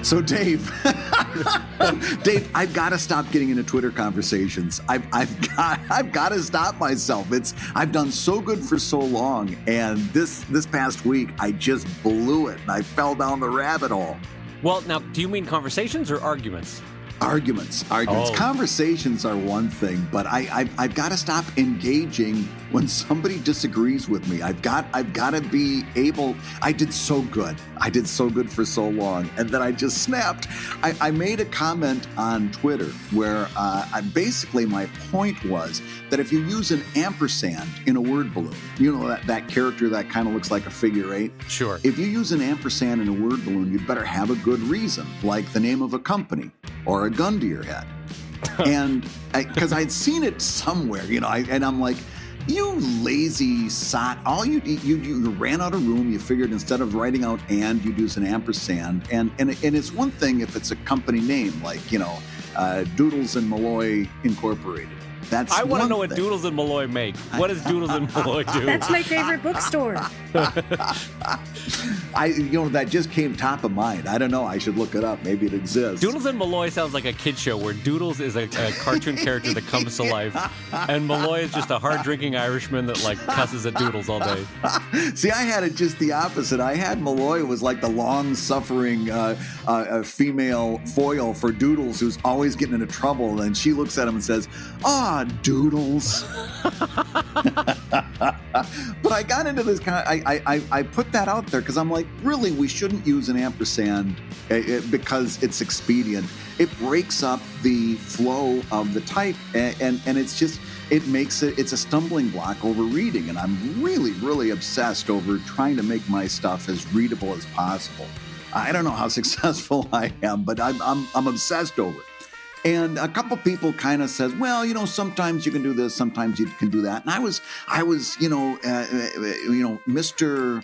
So Dave, I've got to stop getting into Twitter conversations. I've got to stop myself. I've done so good for so long, and this past week I just blew it and I fell down the rabbit hole. Well, now, do you mean conversations or arguments? Arguments. Oh. Conversations are one thing, but I've got to stop engaging when somebody disagrees with me. I've got to be able. I did so good for so long, and then I just snapped. I made a comment on Twitter where basically my point was that if you use an ampersand in a word balloon, you know that character that kind of looks like a figure eight. Sure. If you use an ampersand in a word balloon, you'd better have a good reason, like the name of a company or a gun to your head. And because I'd seen it somewhere, and I'm like, you lazy sot, all you ran out of room. You figured instead of writing out and, you'd use an ampersand. And it's one thing if it's a company name like, Doodles and Malloy Incorporated. I want to know what Doodles and Malloy make. What does Doodles and Malloy do? That's my favorite bookstore. That just came top of mind. I don't know. I should look it up. Maybe it exists. Doodles and Malloy sounds like a kid show where Doodles is a cartoon character that comes to life, and Malloy is just a hard-drinking Irishman that cusses at Doodles all day. See, I had it just the opposite. I had Malloy was like the long-suffering female foil for Doodles, who's always getting into trouble, and she looks at him and says, Doodles. But I got into this I put that out there because I'm like, really, we shouldn't use an ampersand because it's expedient. It breaks up the flow of the type, and it's just, it's a stumbling block over reading. And I'm really, really obsessed over trying to make my stuff as readable as possible. I don't know how successful I am, but I'm obsessed over it. And a couple people kind of says, well, sometimes you can do this, sometimes you can do that. And I was, Mr.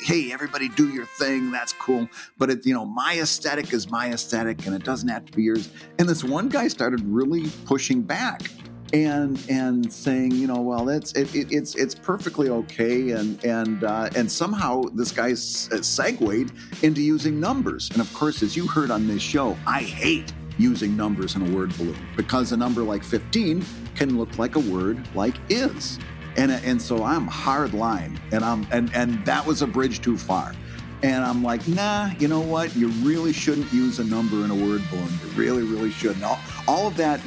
Hey, everybody do your thing. That's cool. But my aesthetic is my aesthetic, and it doesn't have to be yours. And this one guy started really pushing back and saying, well, it's perfectly okay. And somehow this guy segued into using numbers. And of course, as you heard on this show, I hate using numbers in a word balloon because a number like 15 can look like a word like is. And so I'm hard line, and that was a bridge too far. And I'm like, nah, you know what? You really shouldn't use a number in a word balloon. You really, really shouldn't. All of that,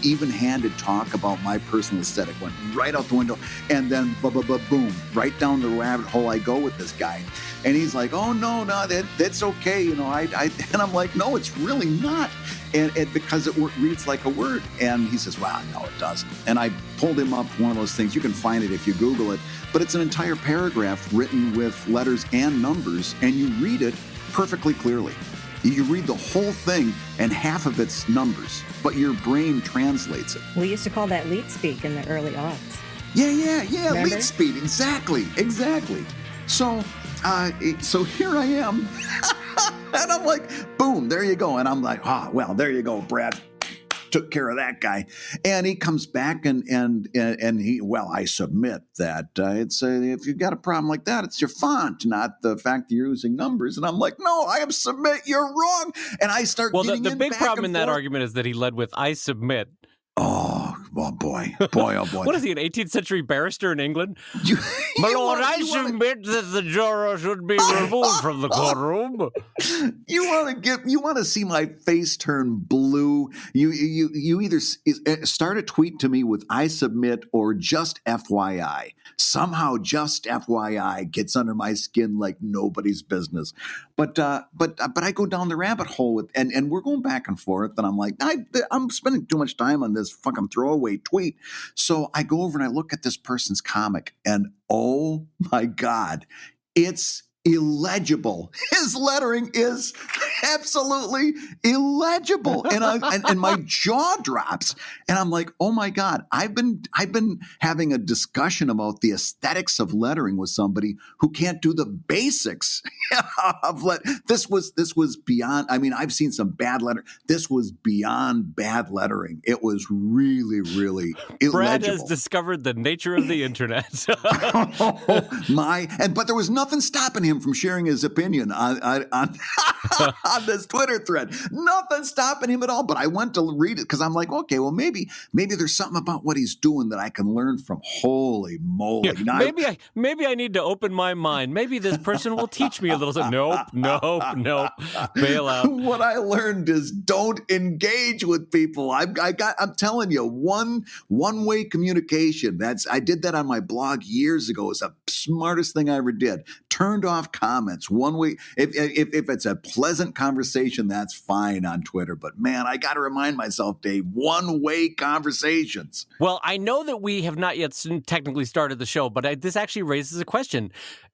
even-handed talk about my personal aesthetic went right out the window. And then, boom, right down the rabbit hole I go with this guy. And he's like, oh, no, that's okay. And I'm like, no, it's really not. And because it reads like a word. And he says, well, no, it doesn't. And I pulled him up one of those things. You can find it if you Google it. But it's an entire paragraph written with letters and numbers, and you read it perfectly clearly. You read the whole thing, and half of it's numbers, but your brain translates it. We used to call that leet speak in the early aughts. Yeah, Remember? leet speak, exactly. So here I am, and I'm like, boom, there you go. And I'm like, well, there you go, Brad. Took care of that guy. And he comes back and he, well, I submit that if you've got a problem like that, it's your font, not the fact that you're using numbers. And I'm like, no, I submit, you're wrong. And I start getting the big problem in that argument is that he led with, I submit. Oh, well, boy, oh boy. What is he, an 18th century barrister in England? My lord, I submit that the juror should be removed from the courtroom. You want to see my face turn blue? You either start a tweet to me with I submit or just FYI. Somehow just FYI gets under my skin like nobody's business. But I go down the rabbit hole with and we're going back and forth, and I'm like, I'm spending too much time on this fucking throwaway tweet. So I go over and I look at this person's comic, and oh my God, it's illegible. His lettering is absolutely illegible, and my jaw drops. And I'm like, oh my God, I've been having a discussion about the aesthetics of lettering with somebody who can't do the basics of This was beyond. I mean, I've seen some bad lettering. This was beyond bad lettering. It was really, really illegible. Brad has discovered the nature of the internet. But there was nothing stopping him him from sharing his opinion on on this Twitter thread. Nothing stopping him at all. But I went to read it because I'm like, okay, well, maybe there's something about what he's doing that I can learn from. Holy moly. Yeah, Now, maybe I need to open my mind. Maybe this person will teach me a little. Nope. Bail out. What I learned is don't engage with people. I'm telling you, one-way communication. I did that on my blog years ago. It's the smartest thing I ever did. Turned off comments. One way. If it's a pleasant conversation, that's fine on Twitter. But man, I got to remind myself, Dave, one-way conversations. Well, I know that we have not yet technically started the show, but this actually raises a question.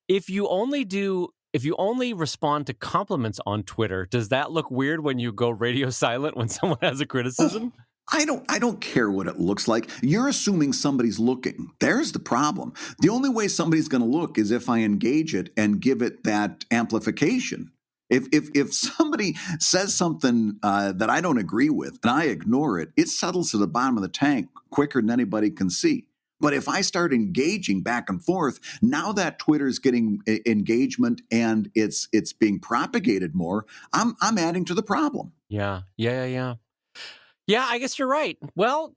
If you only respond to compliments on Twitter, does that look weird when you go radio silent when someone has a criticism? I don't care what it looks like. You're assuming somebody's looking. There's the problem. The only way somebody's going to look is if I engage it and give it that amplification. If somebody says something that I don't agree with and I ignore it, it settles to the bottom of the tank quicker than anybody can see. But if I start engaging back and forth, now that Twitter's getting engagement and it's being propagated more, I'm adding to the problem. Yeah. Yeah, I guess you're right. Well,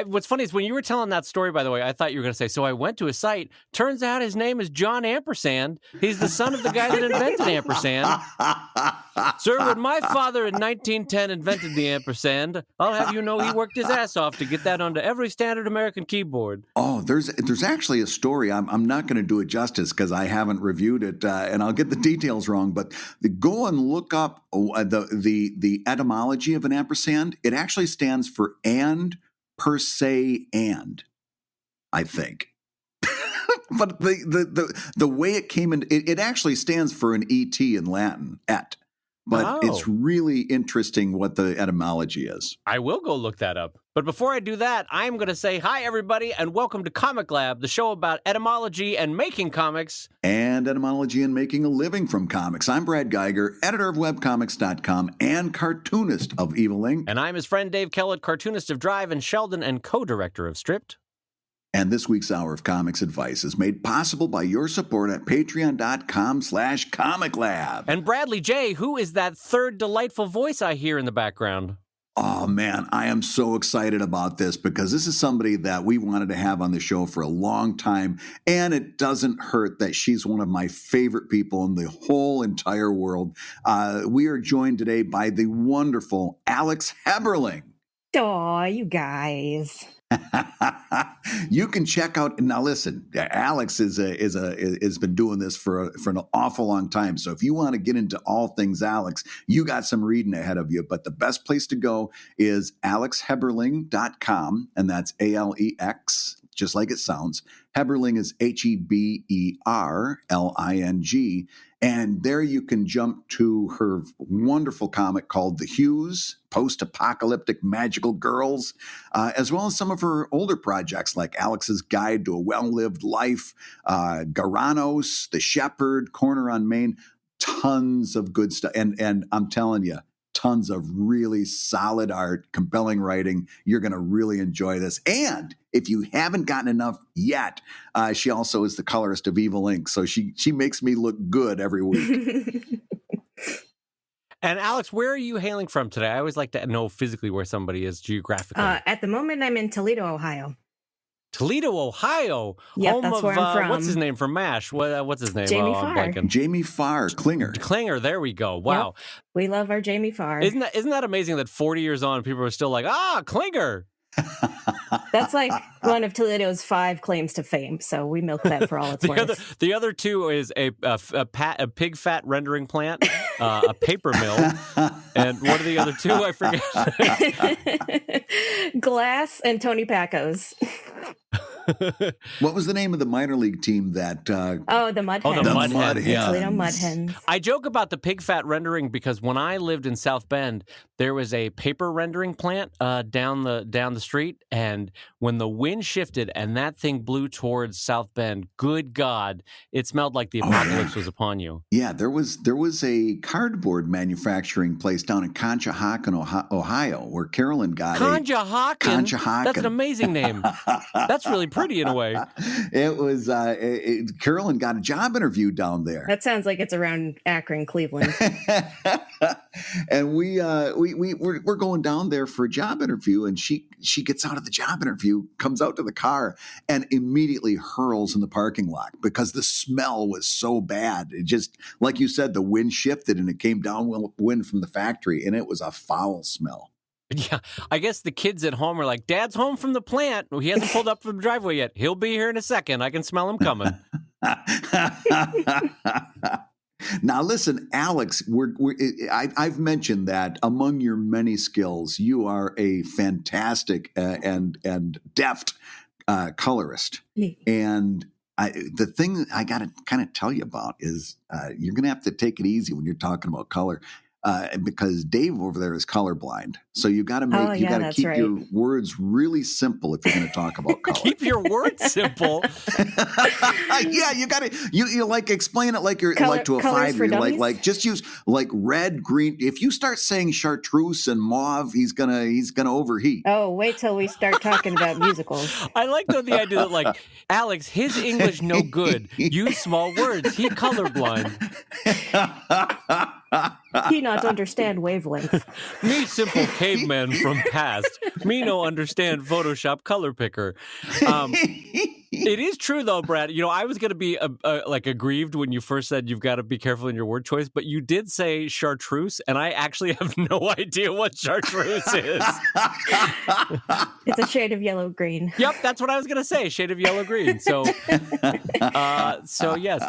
what's funny is when you were telling that story, by the way, I thought you were going to say, so I went to a site. Turns out his name is John Ampersand. He's the son of the guy that invented ampersand. Sir, when my father in 1910 invented the ampersand, I'll have you know he worked his ass off to get that onto every standard American keyboard. Oh, there's actually a story. I'm not going to do it justice because I haven't reviewed it, and I'll get the details wrong. But go and look up the etymology of an ampersand. It actually stands for and per se, and I think. But the way it came in, it actually stands for an et in Latin, et. But It's really interesting what the etymology is. I will go look that up. But before I do that, I'm going to say hi, everybody, and welcome to Comic Lab, the show about etymology and making comics. And etymology and making a living from comics. I'm Brad Geiger, editor of webcomics.com and cartoonist of Heberling. And I'm his friend Dave Kellett, cartoonist of Drive and Sheldon and co-director of Stripped. And this week's Hour of Comics Advice is made possible by your support at patreon.com/comiclab. And Bradley J., who is that third delightful voice I hear in the background? Oh, man, I am so excited about this because this is somebody that we wanted to have on the show for a long time. And it doesn't hurt that she's one of my favorite people in the whole entire world. We are joined today by the wonderful Alex Heberling. Aw, you guys. You can check out now. Listen, Alex has been doing this for an awful long time. So if you want to get into all things Alex, you got some reading ahead of you. But the best place to go is alexheberling.com, and that's ALEX, just like it sounds. Heberling is HEBERLING. And there you can jump to her wonderful comic called The Hues, Post-Apocalyptic Magical Girls, as well as some of her older projects like Alex's Guide to a Well-Lived Life, Garanos, The Shepherd, Corner on Main, tons of good stuff. And I'm telling you, tons of really solid art, compelling writing. You're going to really enjoy this. And if you haven't gotten enough yet, she also is the colorist of Heberling. So she makes me look good every week. And Alex, where are you hailing from today? I always like to know physically where somebody is geographically. At the moment, I'm in Toledo, Ohio. Toledo, Ohio. Yep, home that's of, where I'm from. What's his name from MASH? What's his name? Jamie I'm Farr. blanking. Jamie Farr, Klinger. Klinger, there we go. Wow. Yep. We love our Jamie Farr. Isn't that amazing that 40 years on, people are still like, Klinger. That's like one of Toledo's 5 claims to fame. So we milk that for all it's worth. The other 2 is a pig fat rendering plant, a paper mill, and what are the other 2? I forget. Glass and Tony Pacos. What was the name of the minor league team that? The Mud Hens. Oh, the Mud Hens. Yeah. Toledo Mud Hens. I joke about the pig fat rendering because when I lived in South Bend, there was a paper rendering plant down the street, and when the wind shifted and that thing blew towards South Bend, good God, it smelled like the apocalypse was upon you. Yeah, there was a cardboard manufacturing place down in Conshohocken, Ohio, where Carolyn got Conshohocken? Conshohocken. That's an amazing name. That's really pretty in a way. It was, Carolyn got a job interview down there. That sounds like it's around Akron, Cleveland. And we're going down there for a job interview, and she gets out of the job interview, comes out to the car, and immediately hurls in the parking lot because the smell was so bad. It just, like you said, the wind shifted and it came downwind from the factory, and it was a foul smell. Yeah, I guess the kids at home are like, Dad's home from the plant. He hasn't pulled up from the driveway yet. He'll be here in a second. I can smell him coming. Now, listen, Alex, I've mentioned that among your many skills, you are a fantastic and deft colorist. And the thing I got to kind of tell you about is you're going to have to take it easy when you're talking about color. Because Dave over there is colorblind, so you got to keep right. your words really simple if you're going to talk about color. Keep your words simple. Yeah, you got to you like explain it like you're like to a 5-year-old. Like just use like red, green. If you start saying chartreuse and mauve, he's gonna overheat. Oh, wait till we start talking about musicals. I like the idea that like Alex, his English no good. Use small words. He colorblind. He not understand wavelength. Me simple caveman from past. Me no understand Photoshop color picker. It is true though, Brad. You know, I was going to be like aggrieved when you first said you've got to be careful in your word choice, but you did say chartreuse, and I actually have no idea what chartreuse is. It's a shade of yellow green. Yep, that's what I was going to say. Shade of yellow green. So, so yes.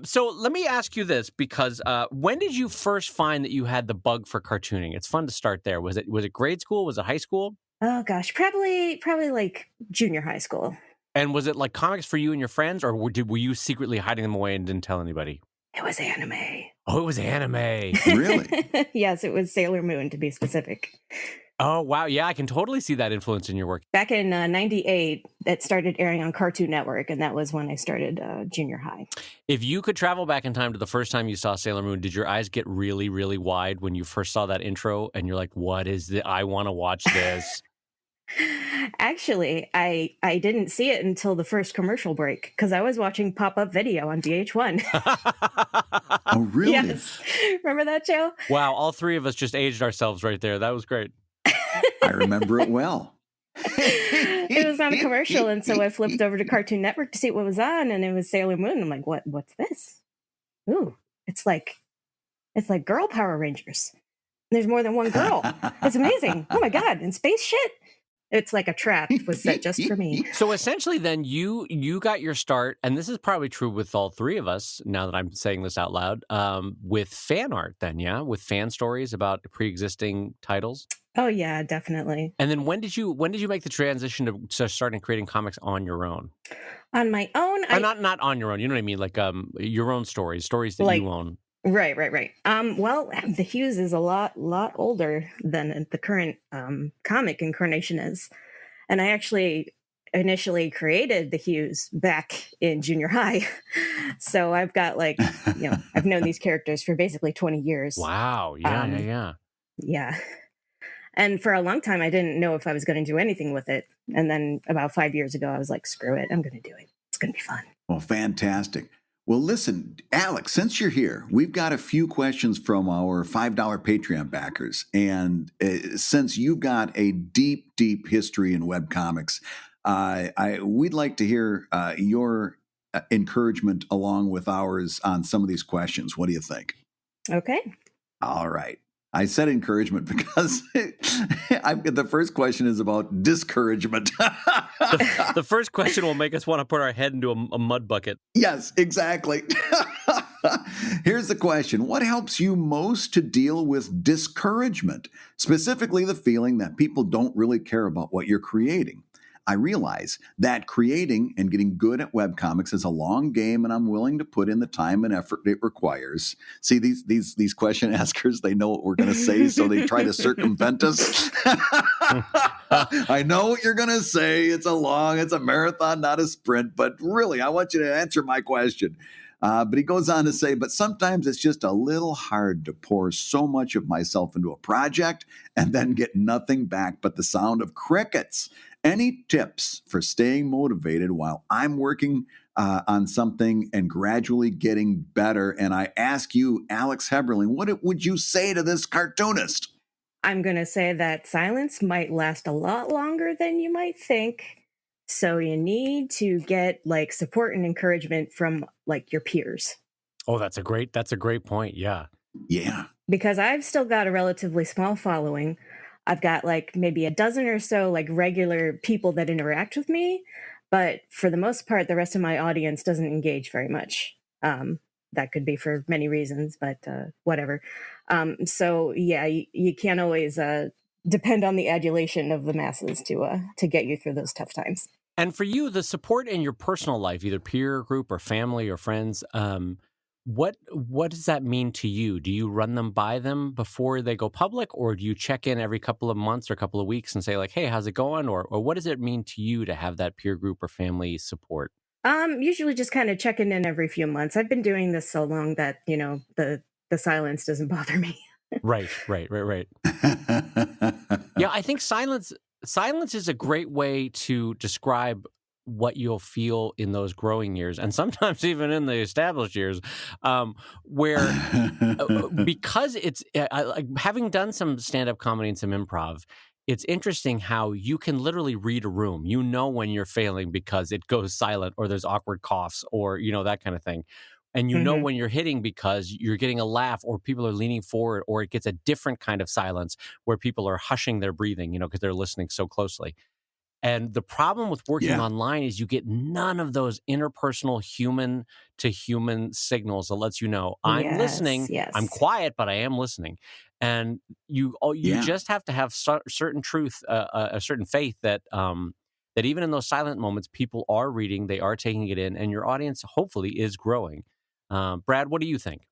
So let me ask you this, because when did you first find that you had the bug for cartooning? It's fun to start there. Was it grade school? Was it high school? Oh gosh, probably like junior high school. And was it like comics for you and your friends, or were you secretly hiding them away and didn't tell anybody? It was anime. Oh, it was anime. Really? Yes, it was Sailor Moon, to be specific. Oh, wow. Yeah, I can totally see that influence in your work. Back in 98, it started airing on Cartoon Network, and that was when I started junior high. If you could travel back in time to the first time you saw Sailor Moon, did your eyes get really, really wide when you first saw that intro and you're like, what is this? I want to watch this. Actually, I didn't see it until the first commercial break because I was watching Pop-Up Video on VH1. Oh, really? Yes. Remember that show? Wow, all three of us just aged ourselves right there. That was great. I remember it well. It was on a commercial, and so I flipped over to Cartoon Network to see what was on, and it was Sailor Moon. I'm like, what's this? Ooh, it's like girl Power Rangers. There's more than one girl. It's amazing. Oh my God, and space shit. It's like a trap was set just for me. So essentially then you got your start, and this is probably true with all three of us now that I'm saying this out loud, with fan art then, yeah? With fan stories about pre-existing titles? Oh yeah, definitely. And then when did you make the transition to starting creating comics on your own? On my own? Not on your own, you know what I mean? Like your own stories that you own. Right. Well, the Hughes is a lot older than the current comic incarnation is. And I actually initially created the Hughes back in junior high. So I've got I've known these characters for basically 20 years. Wow. Yeah. Yeah. And for a long time, I didn't know if I was going to do anything with it. And then about 5 years ago, I was like, screw it. I'm going to do it. It's going to be fun. Well, fantastic. Well, listen, Alex, since you're here, we've got a few questions from our $5 Patreon backers. And since you've got a deep, deep history in webcomics, we'd like to hear your encouragement along with ours on some of these questions. What do you think? Okay. All right. I said encouragement because the first question is about discouragement. The first question will make us want to put our head into a mud bucket. Yes, exactly. Here's the question. What helps you most to deal with discouragement? Specifically, the feeling that people don't really care about what you're creating. I realize that creating and getting good at webcomics is a long game, and I'm willing to put in the time and effort it requires. See, these question askers, they know what we're going to say, so they try to circumvent us. I know what you're going to say. It's a marathon, not a sprint, but really, I want you to answer my question. But he goes on to say, but sometimes it's just a little hard to pour so much of myself into a project and then get nothing back but the sound of crickets. Any tips for staying motivated while I'm working on something and gradually getting better? And I ask you, Alex Heberling, what would you say to this cartoonist? I'm going to say that silence might last a lot longer than you might think. So you need to get like support and encouragement from like your peers. Oh, that's a great point. Yeah. Yeah. Because I've still got a relatively small following. I've got like maybe a dozen or so like regular people that interact with me, but for the most part, the rest of my audience doesn't engage very much. That could be for many reasons, but whatever. So yeah, you can't always depend on the adulation of the masses to get you through those tough times. And for you, the support in your personal life, either peer group or family or friends, what does that mean to you? Do you run them by them before they go public, or do you check in every couple of months or a couple of weeks and say like, "Hey, how's it going?" Or what does it mean to you to have that peer group or family support? Usually just kind of checking in every few months. I've been doing this so long that, the silence doesn't bother me. Right. Yeah, I think silence is a great way to describe what you'll feel in those growing years, and sometimes even in the established years, where because it's like having done some stand-up comedy and some improv. It's interesting how you can literally read a room. You know when you're failing because it goes silent, or there's awkward coughs, or that kind of thing. And you know Mhm. when you're hitting because you're getting a laugh, or people are leaning forward, or it gets a different kind of silence where people are hushing their breathing, because they're listening so closely. And the problem with working Yeah. online is you get none of those interpersonal human to human signals that lets you know I'm Yes, listening. I'm yes. quiet, but I am listening. And you Yeah. just have to have certain truth, a certain faith that that even in those silent moments, people are reading, they are taking it in, and your audience hopefully is growing. Brad, what do you think?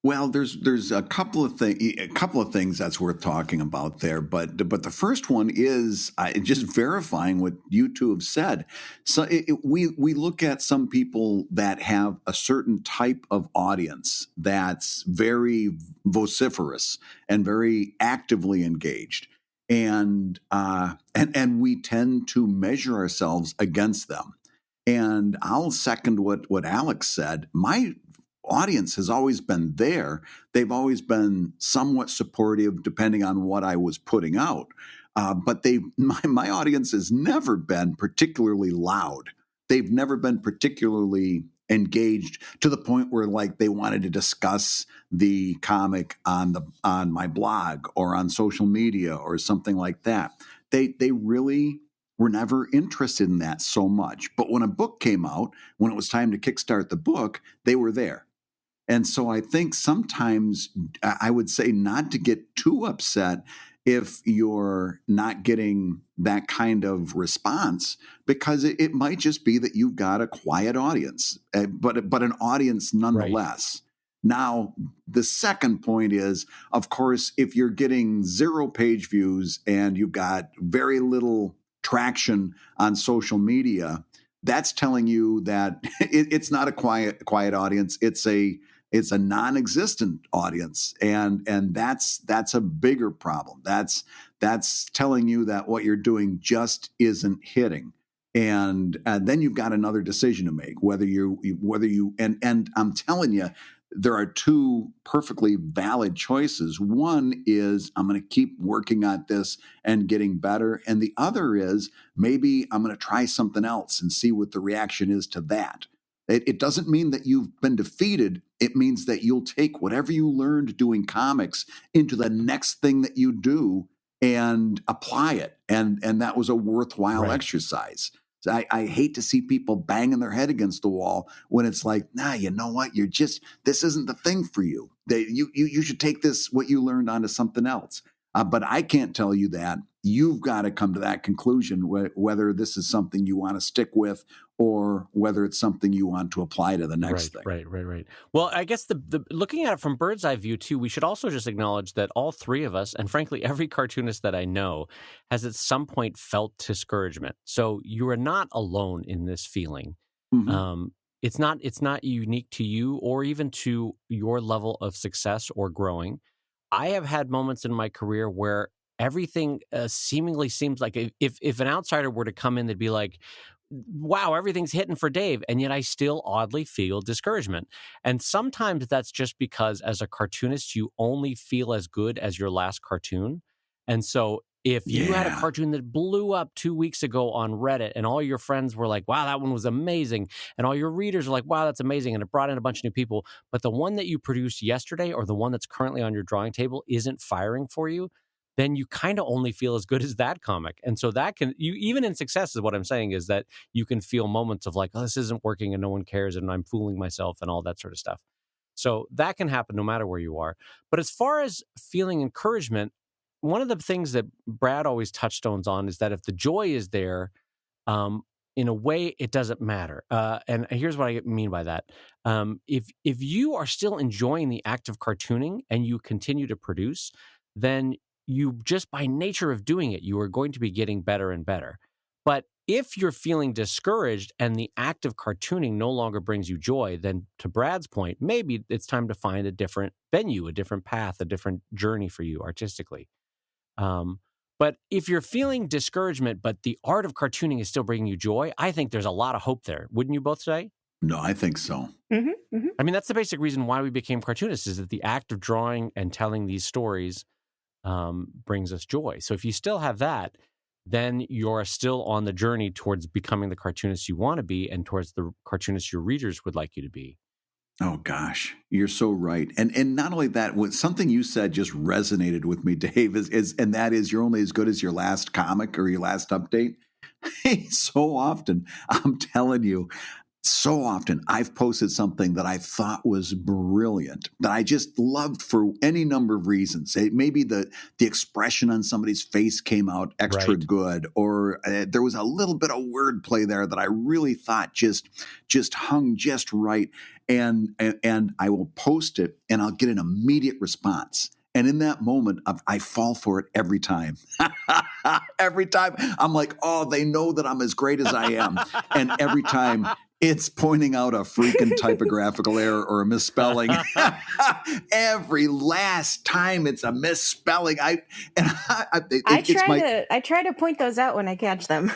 Well, there's a couple of things that's worth talking about there, but the first one is just verifying what you two have said. So we look at some people that have a certain type of audience that's very vociferous and very actively engaged, and we tend to measure ourselves against them. And I'll second what Alex said. My audience has always been there. They've always been somewhat supportive, depending on what I was putting out. But my audience has never been particularly loud. They've never been particularly engaged to the point where like they wanted to discuss the comic on my blog or on social media or something like that. They really were never interested in that so much. But when a book came out, when it was time to kickstart the book, they were there. And so I think sometimes I would say not to get too upset if you're not getting that kind of response, because it might just be that you've got a quiet audience, but an audience Right. nonetheless. Now, the second point is, of course, if you're getting 0 page views and you've got very little traction on social media, that's telling you that it's not a quiet audience. It's a non-existent audience, and that's a bigger problem. That's telling you that what you're doing just isn't hitting, and then you've got another decision to make, whether you and I'm telling you, there are two perfectly valid choices. One is I'm going to keep working at this and getting better, and the other is maybe I'm going to try something else and see what the reaction is to that. It doesn't mean that you've been defeated. It means that you'll take whatever you learned doing comics into the next thing that you do and apply it. And that was a worthwhile Right. exercise. So I hate to see people banging their head against the wall when it's like, nah, you know what? This isn't the thing for you. You should take what you learned onto something else. But I can't tell you that. You've got to come to that conclusion, whether this is something you want to stick with or whether it's something you want to apply to the next thing. Right. Well, I guess the looking at it from bird's eye view too, we should also just acknowledge that all three of us, and frankly, every cartoonist that I know, has at some point felt discouragement. So you are not alone in this feeling. Mm-hmm. It's not unique to you or even to your level of success or growing. I have had moments in my career where everything seemingly seems like if an outsider were to come in, they'd be like, wow, everything's hitting for Dave. And yet I still oddly feel discouragement. And sometimes that's just because as a cartoonist, you only feel as good as your last cartoon. And so if you had a Yeah. cartoon that blew up 2 weeks ago on Reddit and all your friends were like, wow, that one was amazing. And all your readers are like, wow, that's amazing. And it brought in a bunch of new people. But the one that you produced yesterday or the one that's currently on your drawing table isn't firing for you, then you kind of only feel as good as that comic. And so that can, you even in success is what I'm saying is that you can feel moments of like, oh, this isn't working and no one cares and I'm fooling myself and all that sort of stuff. So that can happen no matter where you are. But as far as feeling encouragement, one of the things that Brad always touchstones on is that if the joy is there, in a way, it doesn't matter. And here's what I mean by that. If you are still enjoying the act of cartooning and you continue to produce, then you just by nature of doing it, you are going to be getting better and better. But if you're feeling discouraged and the act of cartooning no longer brings you joy, then to Brad's point, maybe it's time to find a different venue, a different path, a different journey for you artistically. But if you're feeling discouragement, but the art of cartooning is still bringing you joy, I think there's a lot of hope there. Wouldn't you both say? No, I think so. Mm-hmm, mm-hmm. I mean, that's the basic reason why we became cartoonists is that the act of drawing and telling these stories brings us joy. So if you still have that, then you're still on the journey towards becoming the cartoonist you want to be and towards the cartoonist your readers would like you to be. Oh gosh, you're so right. And not only that, what something you said just resonated with me, Dave, is and that is you're only as good as your last comic or your last update. So often, I'm telling you, so often I've posted something that I thought was brilliant, that I just loved for any number of reasons. Maybe the expression on somebody's face came out extra Right. good, or there was a little bit of wordplay there that I really thought just hung just right. And I will post it, and I'll get an immediate response. And in that moment, I fall for it every time. Every time I'm like, oh, they know that I'm as great as I am. And every time it's pointing out a freaking typographical error or a misspelling. Every last time it's a misspelling. I try to point those out when I catch them.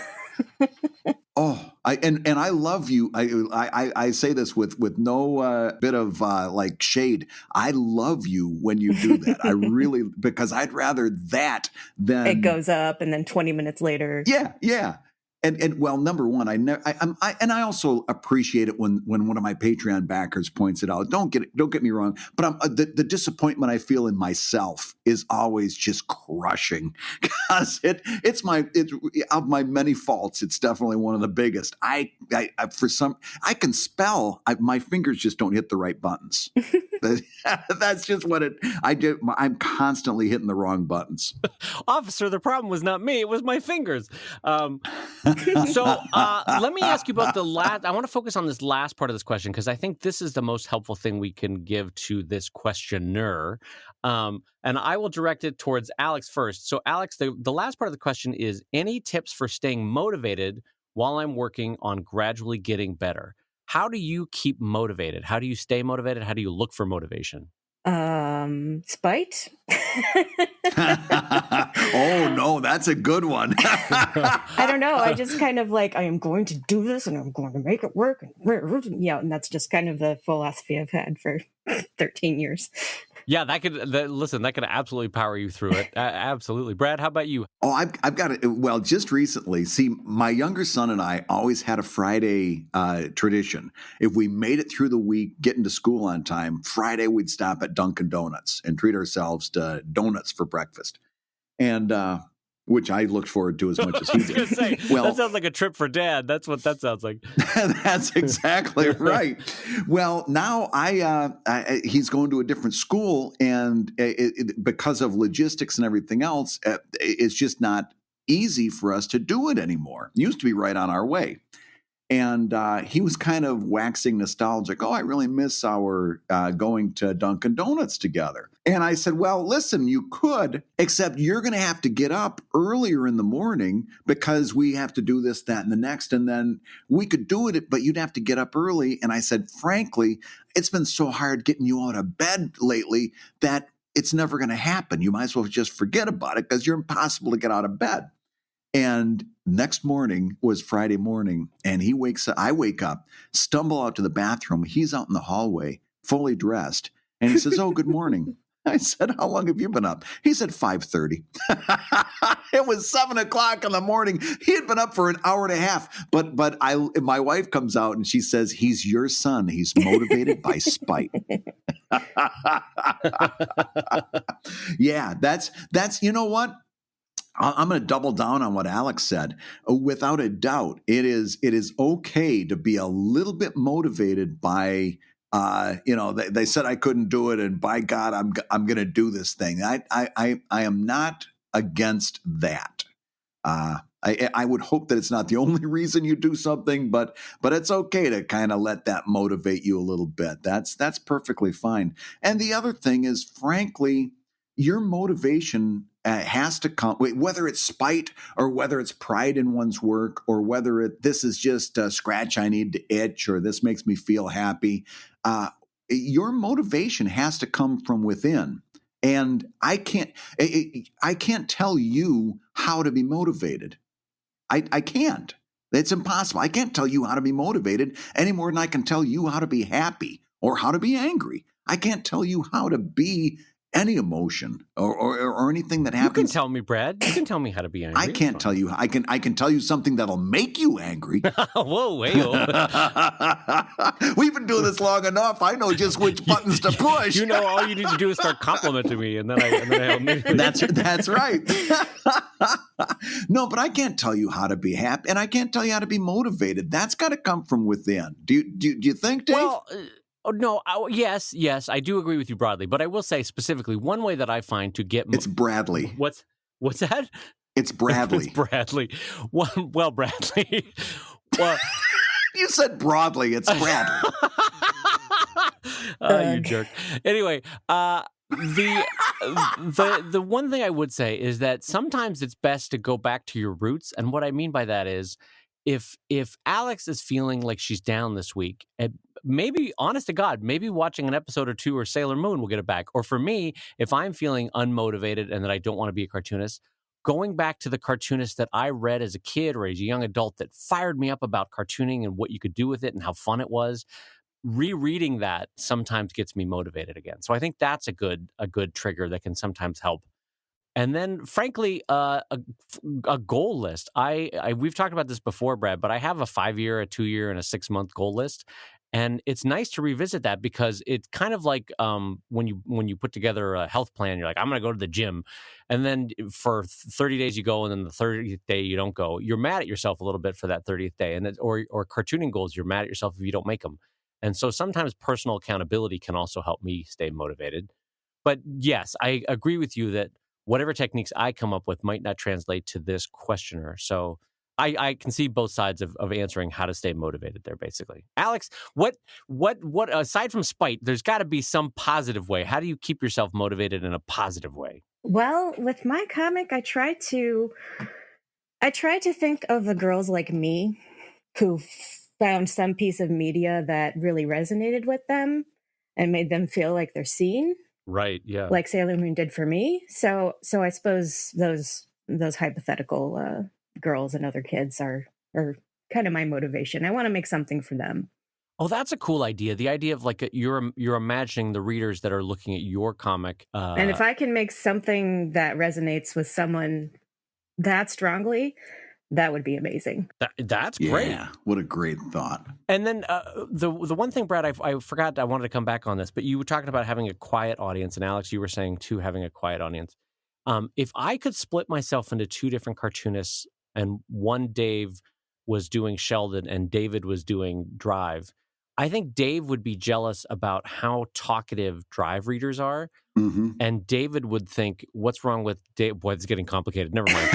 Oh, I love you. I say this with no bit of like shade. I love you when you do that. I really, because I'd rather that than it goes up and then 20 minutes later. Yeah. And well, number one, I also appreciate it when one of my Patreon backers points it out. Don't get me wrong, but the disappointment I feel in myself is always just crushing because it's of my many faults. It's definitely one of the biggest. I can spell. My fingers just don't hit the right buttons. That's just what I do. I'm constantly hitting the wrong buttons. Officer, the problem was not me; it was my fingers. So let me ask you about the last. I want to focus on this last part of this question because I think this is the most helpful thing we can give to this questioner. And I will direct it towards Alex first. So, Alex, the last part of the question is: any tips for staying motivated while I'm working on gradually getting better? How do you keep motivated? How do you stay motivated? How do you look for motivation? Spite. Oh no, that's a good one. I don't know. I just kind of like, I am going to do this and I'm going to make it work. And that's just kind of the philosophy I've had for 13 years. Yeah, that could absolutely power you through it. Absolutely. Brad, how about you? Oh, I've got it. Well, just recently, see, my younger son and I always had a Friday tradition. If we made it through the week, getting to school on time, Friday we'd stop at Dunkin' Donuts and treat ourselves to donuts for breakfast. And which I looked forward to as much as he did. I was going to say, that sounds like a trip for Dad. That's what that sounds like. That's exactly right. Well, now he's going to a different school, and because of logistics and everything else, it's just not easy for us to do it anymore. It used to be right on our way. And he was kind of waxing nostalgic. Oh, I really miss our going to Dunkin' Donuts together. And I said, well, listen, you could, except you're going to have to get up earlier in the morning because we have to do this, that, and the next. And then we could do it, but you'd have to get up early. And I said, frankly, it's been so hard getting you out of bed lately that it's never going to happen. You might as well just forget about it because you're impossible to get out of bed. And next morning was Friday morning, and he wakes up. I wake up, stumble out to the bathroom. He's out in the hallway, fully dressed, and he says, "Oh, good morning." I said, "How long have you been up?" He said, 5:30. It was 7:00 in the morning. He had been up for an hour and a half. But my wife comes out and she says, "He's your son. He's motivated by spite." Yeah, that's you know what? I'm going to double down on what Alex said. Without a doubt, it is okay to be a little bit motivated by, they said I couldn't do it, and by God, I'm going to do this thing. I am not against that. I would hope that it's not the only reason you do something, but it's okay to kind of let that motivate you a little bit. That's perfectly fine. And the other thing is, frankly, your motivation has to come, whether it's spite or whether it's pride in one's work or whether this is just a scratch I need to itch or this makes me feel happy. Your motivation has to come from within. And I can't tell you how to be motivated. I can't. It's impossible. I can't tell you how to be motivated any more than I can tell you how to be happy or how to be angry. I can't tell you how to be any emotion or anything that happens. You can tell me, Brad. You can tell me how to be angry. I can't tell you. I can tell you something that'll make you angry. Whoa, hey. We've been doing this long enough. I know just which buttons to push. You know, all you need to do is start complimenting me, and then I That's right. No, but I can't tell you how to be happy, and I can't tell you how to be motivated. That's got to come from within. Do you think, Dave? Well, no, yes, I do agree with you broadly, but I will say specifically one way that I find to get it's Bradley. What's that? It's Bradley. It's Bradley. Well, Bradley. Well, you said broadly. It's Bradley. You jerk. Anyway, the one thing I would say is that sometimes it's best to go back to your roots, and what I mean by that is, if Alex is feeling like she's down this week, maybe, honest to God, maybe watching an episode or two or Sailor Moon will get it back. Or for me, if I'm feeling unmotivated and that I don't want to be a cartoonist, going back to the cartoonist that I read as a kid or as a young adult that fired me up about cartooning and what you could do with it and how fun it was, rereading that sometimes gets me motivated again. So I think that's a good trigger that can sometimes help. And then, frankly, a goal list. We've talked about this before, Brad, but I have a 5-year, a 2-year, and a 6-month goal list. And it's nice to revisit that because it's kind of like when you put together a health plan, you're like, I'm going to go to the gym. And then for 30 days you go, and then the 30th day you don't go. You're mad at yourself a little bit for that 30th day. And or cartooning goals, you're mad at yourself if you don't make them. And so sometimes personal accountability can also help me stay motivated. But yes, I agree with you that whatever techniques I come up with might not translate to this questioner. So I can see both sides of answering how to stay motivated there, basically. Alex, what aside from spite, there's got to be some positive way. How do you keep yourself motivated in a positive way? Well, with my comic, I try to think of the girls like me who found some piece of media that really resonated with them and made them feel like they're seen. Right, yeah. Like Sailor Moon did for me. So I suppose those hypothetical girls and other kids are kind of my motivation. I want to make something for them. Oh, that's a cool idea. The idea of like you're imagining the readers that are looking at your comic. And if I can make something that resonates with someone that strongly, that would be amazing. That's great. Yeah, what a great thought. And then the one thing, Brad, I forgot, I wanted to come back on this, but you were talking about having a quiet audience, and Alex, you were saying too, having a quiet audience. If I could split myself into 2 different cartoonists, and one Dave was doing Sheldon and David was doing Drive, I think Dave would be jealous about how talkative Drive readers are. Mm-hmm. And David would think, what's wrong with Dave? Boy, it's getting complicated. Never mind.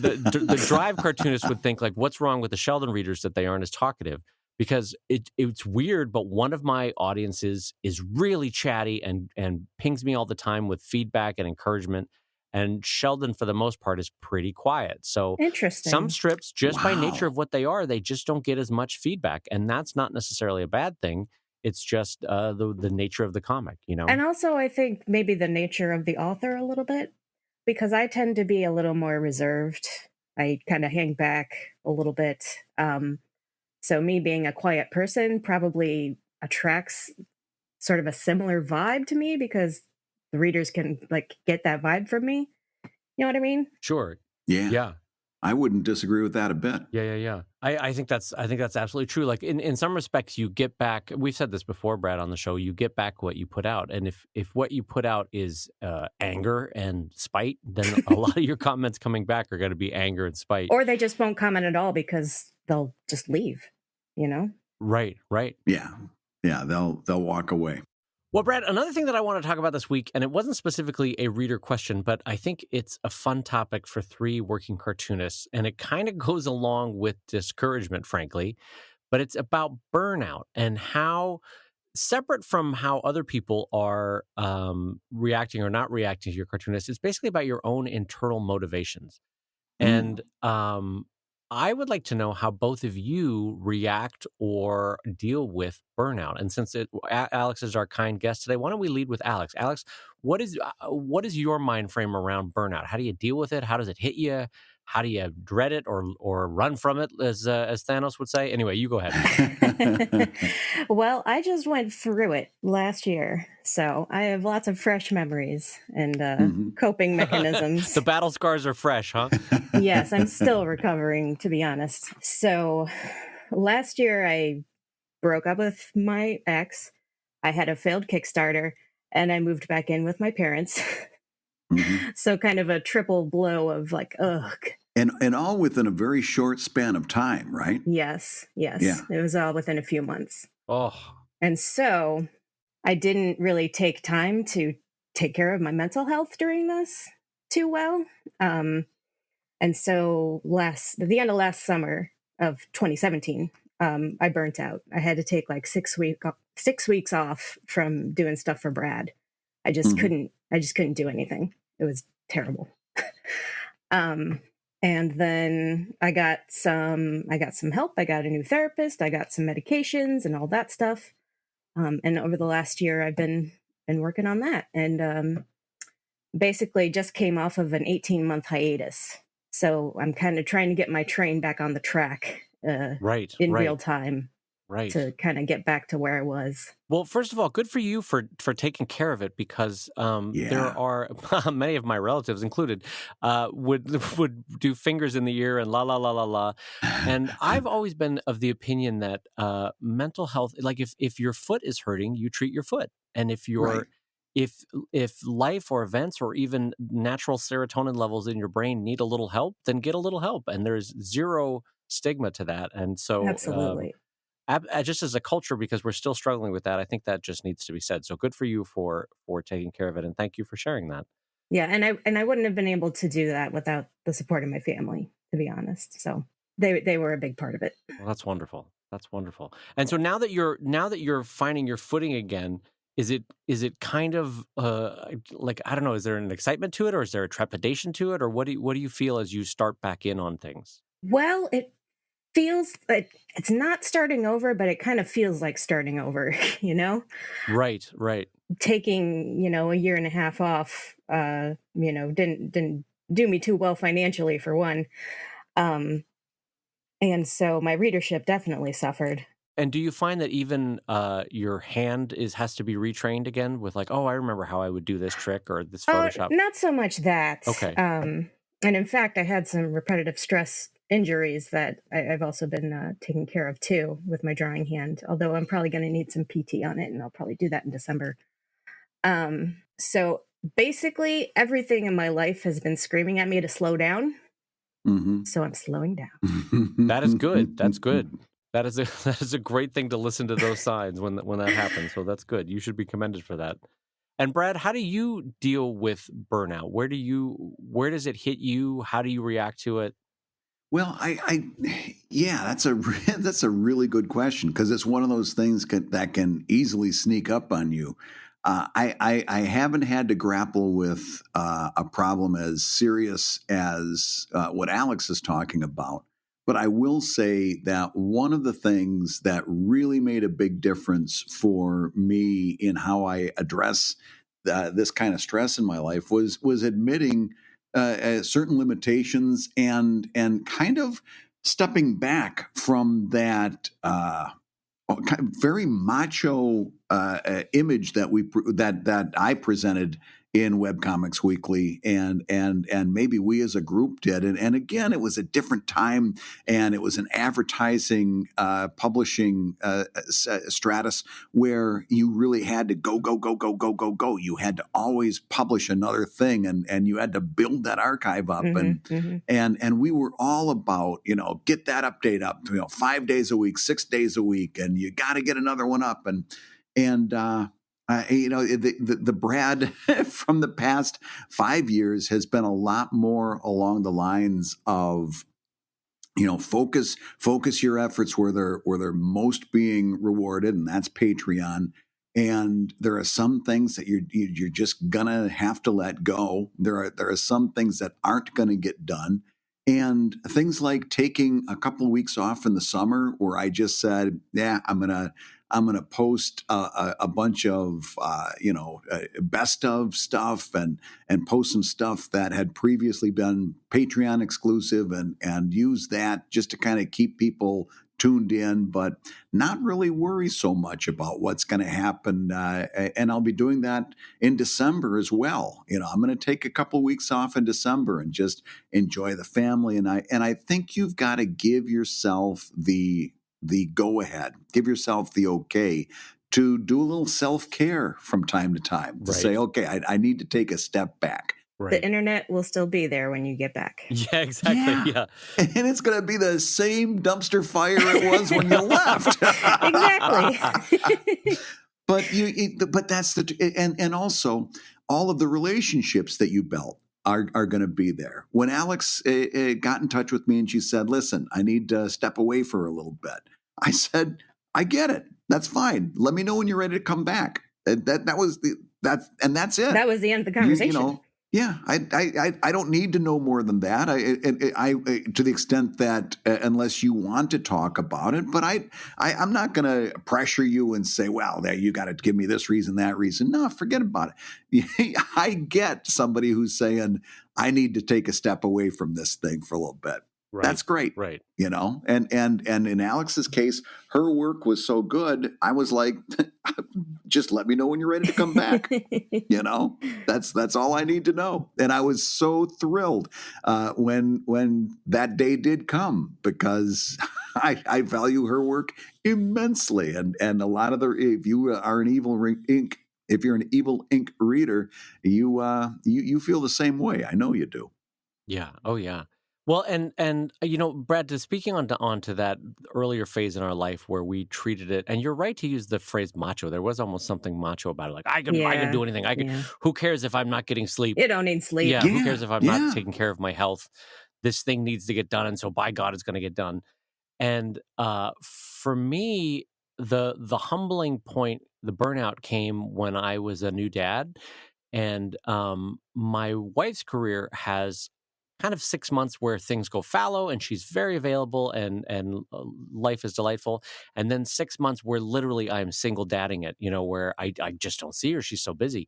The Drive cartoonist would think, like, what's wrong with the Sheldon readers that they aren't as talkative? Because it's weird, but one of my audiences is really chatty and pings me all the time with feedback and encouragement. And Sheldon, for the most part, is pretty quiet. So interesting. Some strips, just by nature of what they are, they just don't get as much feedback. And that's not necessarily a bad thing. It's just the nature of the comic, you know? And also, I think maybe the nature of the author a little bit, because I tend to be a little more reserved. I kind of hang back a little bit. So me being a quiet person probably attracts sort of a similar vibe to me because the readers can like get that vibe from me. You know what I mean? Sure. Yeah. Yeah. I wouldn't disagree with that a bit. Yeah. I think that's absolutely true. Like in some respects, you get back. We've said this before, Brad, on the show. You get back what you put out, and if what you put out is anger and spite, then a lot of your comments coming back are going to be anger and spite. Or they just won't comment at all because they'll just leave. You know? Right. Yeah. They'll walk away. Well, Brad, another thing that I want to talk about this week, and it wasn't specifically a reader question, but I think it's a fun topic for 3 working cartoonists, and it kind of goes along with discouragement, frankly, but it's about burnout and how, separate from how other people are reacting or not reacting to your cartoonist, it's basically about your own internal motivations. And I would like to know how both of you react or deal with burnout. And since Alex is our kind guest today, why don't we lead with Alex? Alex, what is your mind frame around burnout? How do you deal with it? How does it hit you? How do you dread it or run from it, as Thanos would say? Anyway, you go ahead. Well, I just went through it last year, so I have lots of fresh memories and coping mechanisms. The battle scars are fresh, huh? Yes, I'm still recovering, to be honest. So last year I broke up with my ex. I had a failed Kickstarter and I moved back in with my parents. So kind of a triple blow of like, ugh. And all within a very short span of time, right? Yes. Yeah. It was all within a few months. Oh. And so I didn't really take time to take care of my mental health during this too well. And so the end of last summer of 2017, I burnt out. I had to take like 6 weeks off from doing stuff for Brad. I just couldn't do anything. It was terrible. And then I got some help. I got a new therapist. I got some medications and all that stuff. And over the last year, I've been working on that, and basically just came off of an 18-month hiatus. So I'm kind of trying to get my train back on the track, in real time, to kind of get back to where I was. Well, first of all, good for you for taking care of it, because there are many of my relatives included would do fingers in the ear and la la la la la, and I've always been of the opinion that mental health, like if your foot is hurting, you treat your foot, and if you're if life or events or even natural serotonin levels in your brain need a little help, then get a little help, and there's zero stigma to that, and so Absolutely. Just as a culture, because we're still struggling with that, I think that just needs to be said. So good for you for taking care of it, and thank you for sharing that. Yeah, and I wouldn't have been able to do that without the support of my family, to be honest. So they were a big part of it. Well, that's wonderful. That's wonderful. And so now that you're finding your footing again, is it kind of like, I don't know, is there an excitement to it, or is there a trepidation to it, or what do you feel as you start back in on things? Well, it feels like it's not starting over, but it kind of feels like starting over, you know? Right. Taking, a year and a half off, didn't do me too well financially, for one. And so my readership definitely suffered. And do you find that even your hand has to be retrained again with like, oh, I remember how I would do this trick or this Photoshop? Not so much that. Okay. And in fact, I had some repetitive stress injuries that I've also been taking care of too with my drawing hand, although I'm probably going to need some PT on it, and I'll probably do that in December. So basically everything in my life has been screaming at me to slow down. So I'm slowing down. That is good. That's good. That is a great thing to listen to those signs when that happens. So that's good. You should be commended for that. And Brad, how do you deal with burnout? Where does it hit you? How do you react to it? Well, that's a really good question, because it's one of those things that can easily sneak up on you. I haven't had to grapple with a problem as serious as what Alex is talking about, But I will say that one of the things that really made a big difference for me in how I address this kind of stress in my life was admitting certain limitations and kind of stepping back from that kind of very macho image that I presented in Webcomics Weekly, and maybe we as a group did, and again, it was a different time, and it was an advertising publishing stratus where you really had to go. You had to always publish another thing, and you had to build that archive up, and we were all about, get that update up, 5 days a week, 6 days a week, and you got to get another one up, and the Brad from the past 5 years has been a lot more along the lines of, focus your efforts where they're most being rewarded, and that's Patreon. And there are some things that you're just gonna have to let go. There are some things that aren't gonna get done. And things like taking a couple of weeks off in the summer, where I just said, "Yeah, I'm gonna post a bunch of best of stuff and post some stuff that had previously been Patreon exclusive and use that just to kind of keep people tuned in, but not really worry so much about what's going to happen. And I'll be doing that in December as well. I'm going to take a couple weeks off in December and just enjoy the family. And I think you've got to give yourself the go ahead, give yourself the okay to do a little self-care from time to time, to say, okay, I need to take a step back. Right. The internet will still be there when you get back. Yeah, exactly. Yeah. And it's going to be the same dumpster fire it was when you left. Exactly. But that's and also all of the relationships that you built are going to be there. When Alex got in touch with me and she said, "Listen, I need to step away for a little bit," I said, "I get it. That's fine. Let me know when you're ready to come back." And that's it. That was the end of the conversation. Yeah, I don't need to know more than that. I to the extent that unless you want to talk about it, but I'm not going to pressure you and say, well, there you got to give me this reason, that reason. No, forget about it. I get somebody who's saying I need to take a step away from this thing for a little bit. Right. That's great. Right. And in Alex's case, her work was so good. I was like, just let me know when you're ready to come back. That's all I need to know. And I was so thrilled when that day did come, because I value her work immensely. And a lot of if you are an if you're an Evil Ink reader, you feel the same way. I know you do. Yeah. Oh, yeah. Well, and Brad, speaking onto that earlier phase in our life where we treated it, and you're right to use the phrase macho. There was almost something macho about it, like I can do anything. Who cares if I'm not getting sleep? You don't need sleep. Yeah. Who cares if I'm not taking care of my health? This thing needs to get done, and so by God, it's going to get done. And for me, the humbling point, the burnout came when I was a new dad, and my wife's career has kind of 6 months where things go fallow and she's very available and life is delightful. And then 6 months where literally I'm single dadding it, where I just don't see her. She's so busy.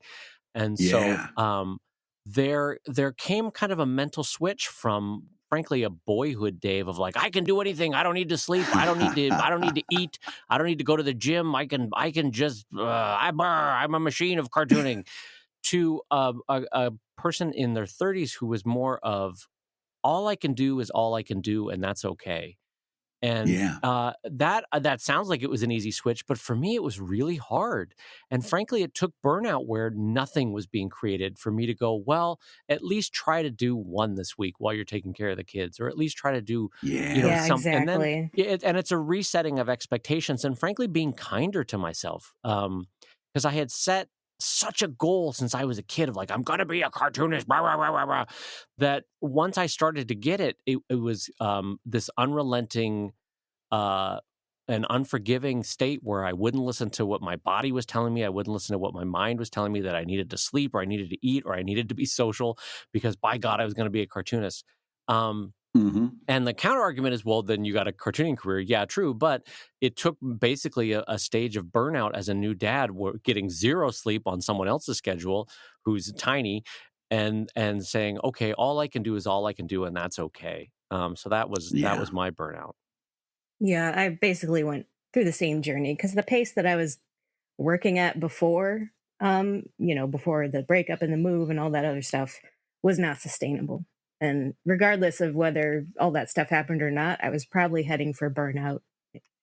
And so there came kind of a mental switch from, frankly, a boyhood, Dave, of like, I can do anything. I don't need to sleep. I don't need to eat. I don't need to go to the gym. I can just, I'm a machine of cartooning. To a person in their 30s who was more of, all I can do is all I can do, and that's okay. And that sounds like it was an easy switch, but for me, it was really hard. And frankly, it took burnout where nothing was being created for me to go, well, at least try to do one this week while you're taking care of the kids, or at least try to do something. Exactly. And it's a resetting of expectations and frankly, being kinder to myself. Because I had set such a goal since I was a kid of like, I'm going to be a cartoonist, blah, blah, blah, blah, blah, that once I started to get it, it was this unrelenting and unforgiving state where I wouldn't listen to what my body was telling me. I wouldn't listen to what my mind was telling me, that I needed to sleep or I needed to eat or I needed to be social, because by God, I was going to be a cartoonist. Mm-hmm. And the counter argument is, well, then you got a cartooning career. Yeah, true. But it took basically a stage of burnout as a new dad, getting zero sleep on someone else's schedule who's tiny, and saying, okay, all I can do is all I can do, and that's okay. So that was my burnout. Yeah, I basically went through the same journey because the pace that I was working at before, before the breakup and the move and all that other stuff was not sustainable. And regardless of whether all that stuff happened or not, I was probably heading for burnout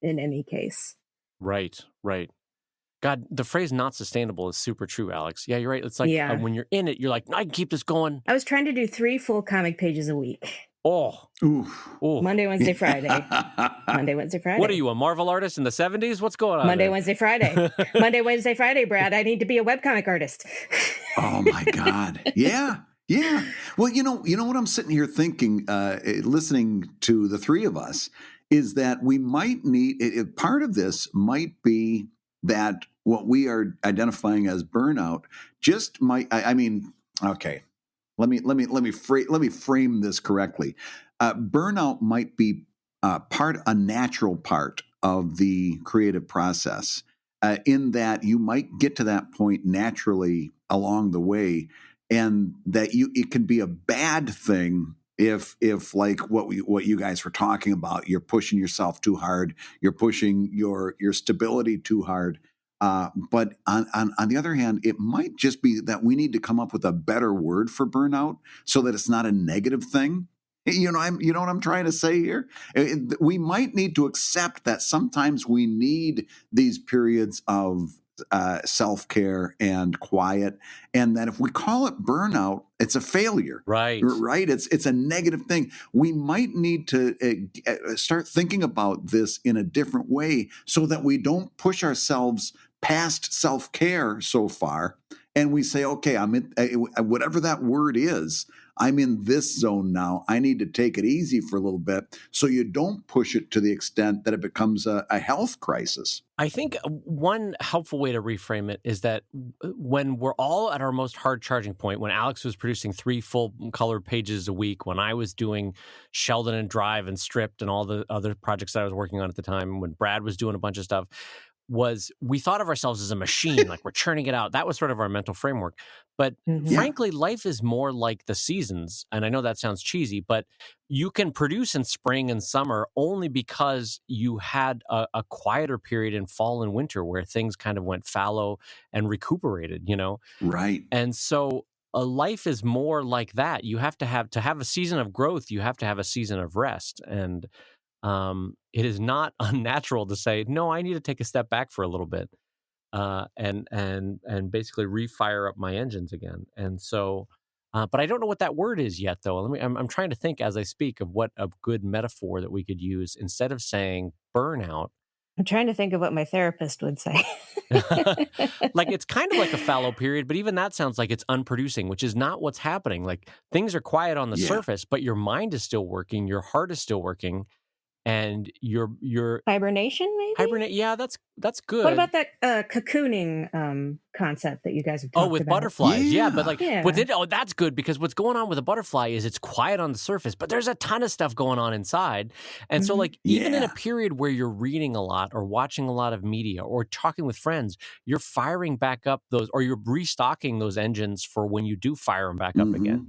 in any case. Right, right. God, the phrase "not sustainable" is super true, Alex. Yeah, you're right. It's like Yeah. when you're in it, you're like, I can keep this going. I was trying to do 3 full comic pages a week. Oh, Monday, Wednesday, Friday. Monday, Wednesday, Friday. What are you, a Marvel artist in the 70s? What's going on? Monday, there? Wednesday, Friday. Monday, Wednesday, Friday, Brad. I need to be a webcomic artist. Oh my God. Yeah. Yeah. Well, you know what I'm sitting here thinking, listening to the three of us, is that we might need part of this might be that what we are identifying as burnout just might. I mean, okay. Let me frame this correctly. Burnout might be a natural part of the creative process, in that you might get to that point naturally along the way, and that it can be a bad thing if like what you guys were talking about, you're pushing yourself too hard, you're pushing your stability too hard. But on the other hand, it might just be that we need to come up with a better word for burnout so that it's not a negative thing. You know what I'm trying to say here? We might need to accept that sometimes we need these periods of self-care and quiet, and that if we call it burnout, it's a failure. Right. It's a negative thing. We might need to start thinking about this in a different way so that we don't push ourselves past self-care so far, and we say, okay, I'm in whatever that word is, I'm in this zone now. I need to take it easy for a little bit so you don't push it to the extent that it becomes a health crisis. I think one helpful way to reframe it is that when we're all at our most hard charging point, when Alex was producing 3 full color pages a week, when I was doing Sheldon and Drive and Stripped and all the other projects that I was working on at the time, when Brad was doing a bunch of stuff, we thought of ourselves as a machine, like we're churning it out. That was sort of our mental framework. But frankly, life is more like the seasons. And I know that sounds cheesy, but you can produce in spring and summer only because you had a quieter period in fall and winter where things kind of went fallow and recuperated, Right. And so a life is more like that. You have to have a season of growth. You have to have a season of rest. And it is not unnatural to say, no, I need to take a step back for a little bit, and basically refire up my engines again. And so, but I don't know what that word is yet, though. I'm trying to think as I speak of what a good metaphor that we could use instead of saying burnout. I'm trying to think of what my therapist would say. Like, it's kind of like a fallow period, but even that sounds like it's unproducing, which is not what's happening. Like, things are quiet on the surface, but your mind is still working, your heart is still working. And your hibernation, maybe? Yeah, that's good. What about that cocooning concept that you guys have talked about? With butterflies, but that's good because what's going on with a butterfly is it's quiet on the surface, but there's a ton of stuff going on inside. And so, like, even in a period where you're reading a lot or watching a lot of media or talking with friends, you're firing back up or you're restocking those engines for when you do fire them back up again.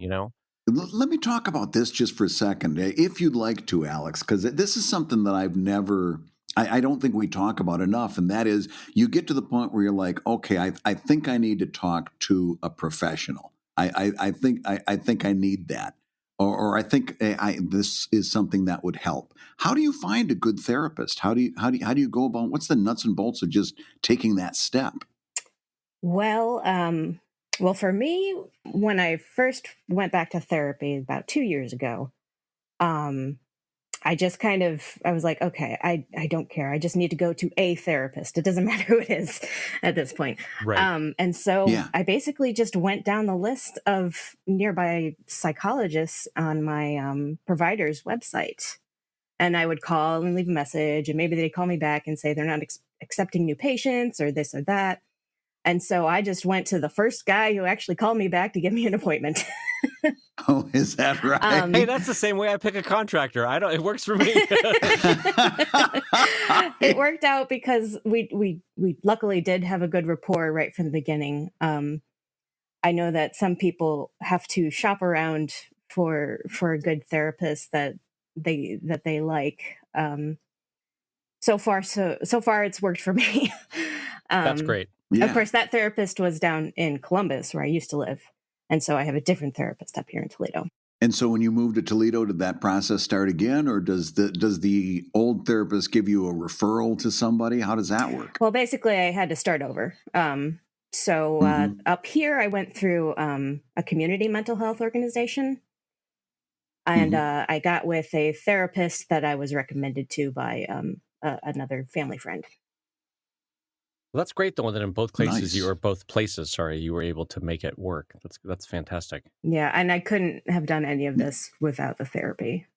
Let me talk about this just for a second, if you'd like to, Alex, because this is something that I don't think we talk about enough. And that is, you get to the point where you're like, okay, I think I need to talk to a professional. I think I need that. Or I think this is something that would help. How do you find a good therapist? How do you go about, what's the nuts and bolts of just taking that step? Well, for me, when I first went back to therapy about 2 years ago, I just I was like, okay, I don't care. I just need to go to a therapist. It doesn't matter who it is at this point. Right. And so I basically just went down the list of nearby psychologists on my provider's website. And I would call and leave a message, and maybe they'd call me back and say they're not accepting new patients or this or that. And so I just went to the first guy who actually called me back to give me an appointment. Oh, is that right? Hey, that's the same way I pick a contractor. It works for me. It worked out because we luckily did have a good rapport right from the beginning. I know that some people have to shop around for a good therapist that they like. So far it's worked for me. That's great. Yeah. Of course, that therapist was down in Columbus where I used to live, and so I have a different therapist up here in Toledo. And so when you moved to Toledo, did that process start again, or does the old therapist give you a referral to somebody? How does that work? Well, basically, I had to start over. Up here, I went through a community mental health organization, and I got with a therapist that I was recommended to by another family friend. Well, that's great, though, that in both places Nice. you were able to make it work. That's fantastic. Yeah, and I couldn't have done any of this without the therapy.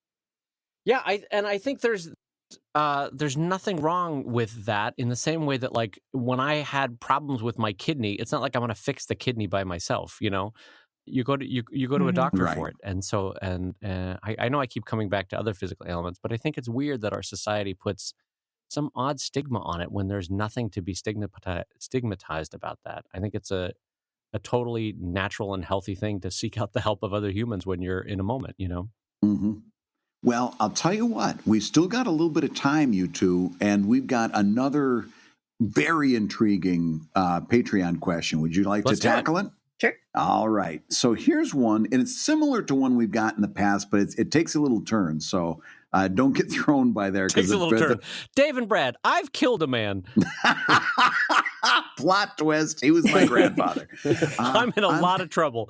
Yeah, I think there's nothing wrong with that, in the same way that, like, when I had problems with my kidney, it's not like I'm going to fix the kidney by myself. You know, you go to a doctor Right. for it, and so I know I keep coming back to other physical ailments, but I think it's weird that our society puts some odd stigma on it when there's nothing to be stigmatized about that. I think it's a totally natural and healthy thing to seek out the help of other humans when you're in a moment, you know? Mm-hmm. Well, I'll tell you what, we've still got a little bit of time, you two, and we've got another very intriguing Patreon question. Would you like Let's to tackle it? Sure. All right. So here's one, and it's similar to one we've got in the past, but it takes a little turn. So don't get thrown by there. Takes a little turn. Dave and Brad, I've killed a man. Plot twist. He was my grandfather. I'm in a lot of trouble.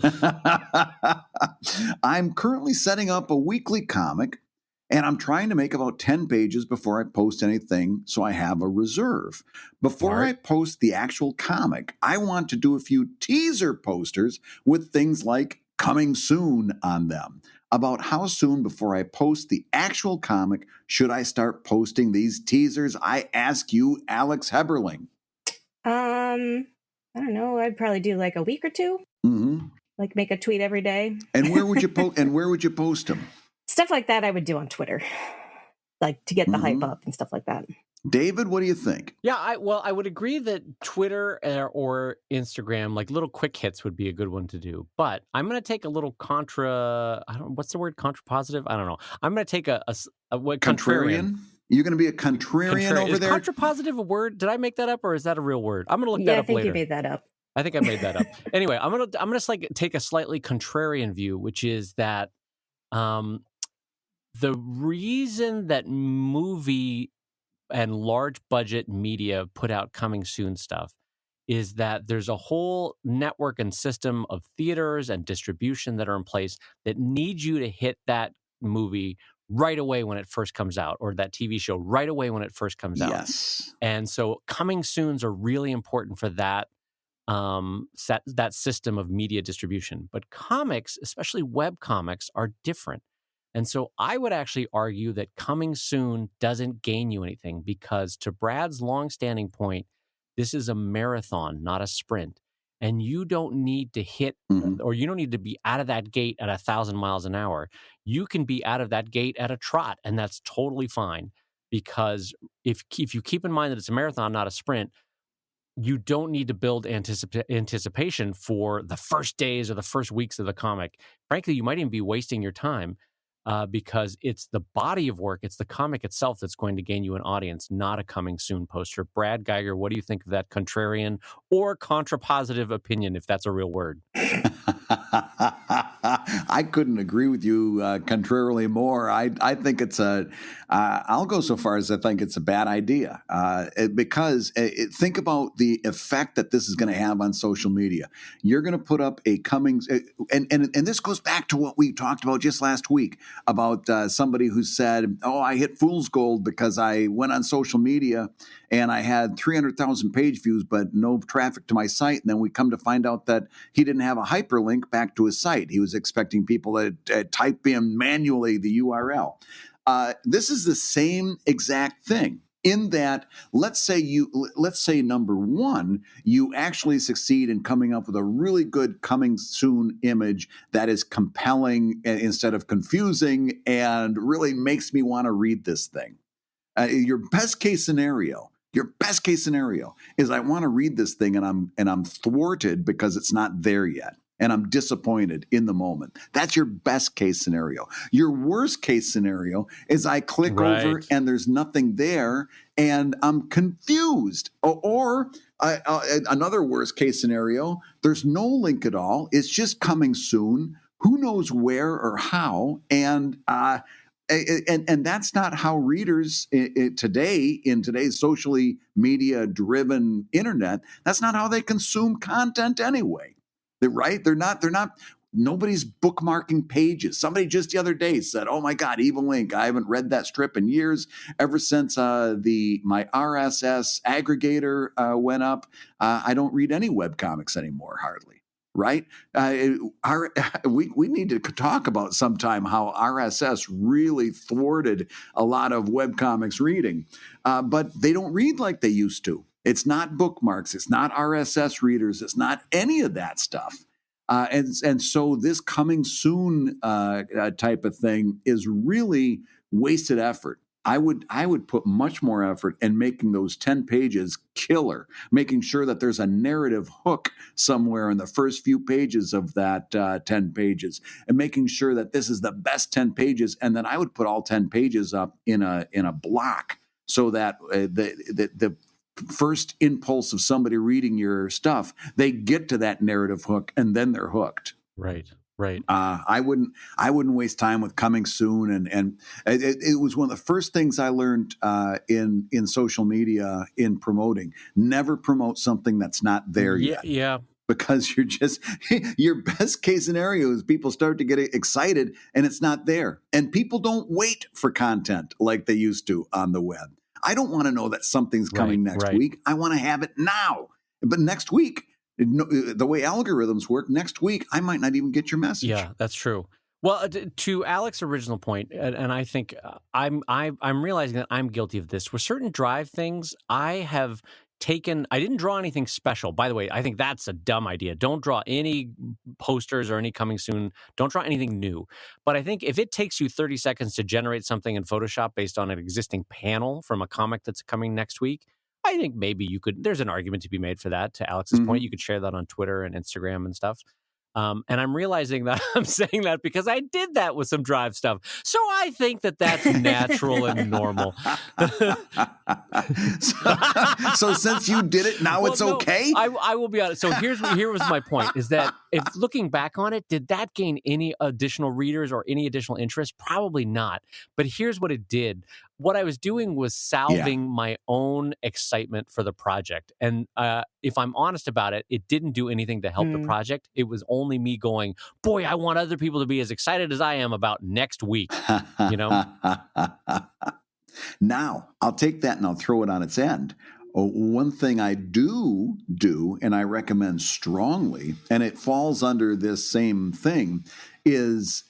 I'm currently setting up a weekly comic, and I'm trying to make about 10 pages before I post anything, so I have a reserve. Before I post the actual comic, I want to do a few teaser posters with things like "coming soon" on them. About how soon before I post the actual comic should I start posting these teasers? I ask you, Alex Heberling. I don't know. I'd probably do like a week or two. Mm-hmm. Like make a tweet every day. And where would you post them? Stuff like that I would do on Twitter, like to get the hype up and stuff like that. David, what do you think? Yeah, I would agree that Twitter or Instagram, like little quick hits, would be a good one to do. But I'm going to take a little what's the word? Contrapositive? I don't know. I'm going to take a contrarian. You're going to be a contrarian over there? Is contrapositive a word? Did I make that up, or is that a real word? I'm going to look that up later. later. I think you made that up. I think I made that up. Anyway, I'm gonna like take a slightly contrarian view, which is that the reason that movie and large budget media put out coming soon stuff is that there's a whole network and system of theaters and distribution that are in place that need you to hit that movie right away when it first comes out, or that TV show right away when it first comes out. Yes. And so coming soons are really important for that that system of media distribution. But comics, especially web comics, are different. And so I would actually argue that coming soon doesn't gain you anything, because to Brad's longstanding point, this is a marathon, not a sprint. And you don't need to hit, or you don't need to be out of that gate at 1,000 miles an hour. You can be out of that gate at a trot, and that's totally fine. Because if you keep in mind that it's a marathon, not a sprint, you don't need to build anticipation for the first days or the first weeks of the comic. Frankly, you might even be wasting your time because it's the body of work, it's the comic itself that's going to gain you an audience, not a coming soon poster. Brad Geiger, what do you think of that contrarian or contrapositive opinion, if that's a real word? I couldn't agree with you contrarily more. I think it's I'll go so far as I think it's a bad idea because think about the effect that this is going to have on social media. You're going to put up a and this goes back to what we talked about just last week about somebody who said, "Oh, I hit fool's gold because I went on social media and I had 300,000 page views, but no traffic to my site." And then we come to find out that he didn't have a hyperlink back to his site. He was expecting people to type in manually the URL. This is the same exact thing. In that, let's say number one, you actually succeed in coming up with a really good coming soon image that is compelling instead of confusing and really makes me want to read this thing. Your best case scenario is I want to read this thing and I'm thwarted because it's not there yet. And I'm disappointed in the moment. That's your best case scenario. Your worst case scenario is I click over and there's nothing there and I'm confused. Or another worst case scenario, there's no link at all. It's just coming soon. Who knows where or how? And that's not how readers today, in today's socially media driven internet, that's not how they consume content anyway. Right? They're not, nobody's bookmarking pages. Somebody just the other day said, oh my God, Evil Link. I haven't read that strip in years. Ever since my RSS aggregator went up, I don't read any webcomics anymore, hardly. Right? We need to talk about sometime how RSS really thwarted a lot of webcomics reading. But they don't read like they used to. It's not bookmarks. It's not RSS readers. It's not any of that stuff. And so this coming soon type of thing is really wasted effort. I would put much more effort in making those 10 pages killer, making sure that there's a narrative hook somewhere in the first few pages of that 10 pages, and making sure that this is the best 10 pages. And then I would put all 10 pages up in a block so that the first impulse of somebody reading your stuff, they get to that narrative hook and then they're hooked. Right. I wouldn't waste time with coming soon. And it was one of the first things I learned in social media in promoting. Never promote something that's not there yet. Yeah. Because your best case scenario is people start to get excited and it's not there. And people don't wait for content like they used to on the web. I don't want to know that something's coming next week. I want to have it now. But next week, the way algorithms work, next week, I might not even get your message. Yeah, that's true. Well, to Alex's original point, and I think I'm realizing that I'm guilty of this. With certain drive things, I didn't draw anything special. By the way, I think that's a dumb idea. Don't draw any posters or any coming soon. Don't draw anything new. But I think if it takes you 30 seconds to generate something in Photoshop based on an existing panel from a comic that's coming next week, I think maybe there's an argument to be made for that. To Alex's point, you could share that on Twitter and Instagram and stuff. And I'm realizing that I'm saying that because I did that with some drive stuff. So I think that that's natural and normal. So since you did it, now it's okay? I will be honest. So here was my point, is that if looking back on it, did that gain any additional readers or any additional interest? Probably not. But here's what it did. What I was doing was salving my own excitement for the project. And if I'm honest about it, it didn't do anything to help the project. It was only me going, boy, I want other people to be as excited as I am about next week, you know? Now, I'll take that and I'll throw it on its end. One thing I do, and I recommend strongly, and it falls under this same thing, is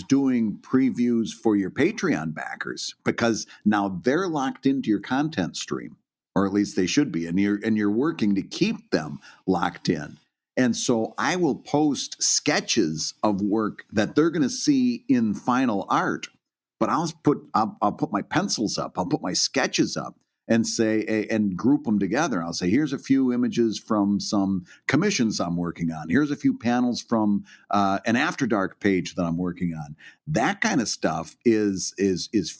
doing previews for your Patreon backers, because now they're locked into your content stream, or at least they should be, and you're working to keep them locked in. And so I will post sketches of work that they're going to see in final art, but I'll put my pencils up, I'll put my sketches up, and say, and group them together. I'll say, here's a few images from some commissions I'm working on. Here's a few panels from an After Dark page that I'm working on. That kind of stuff is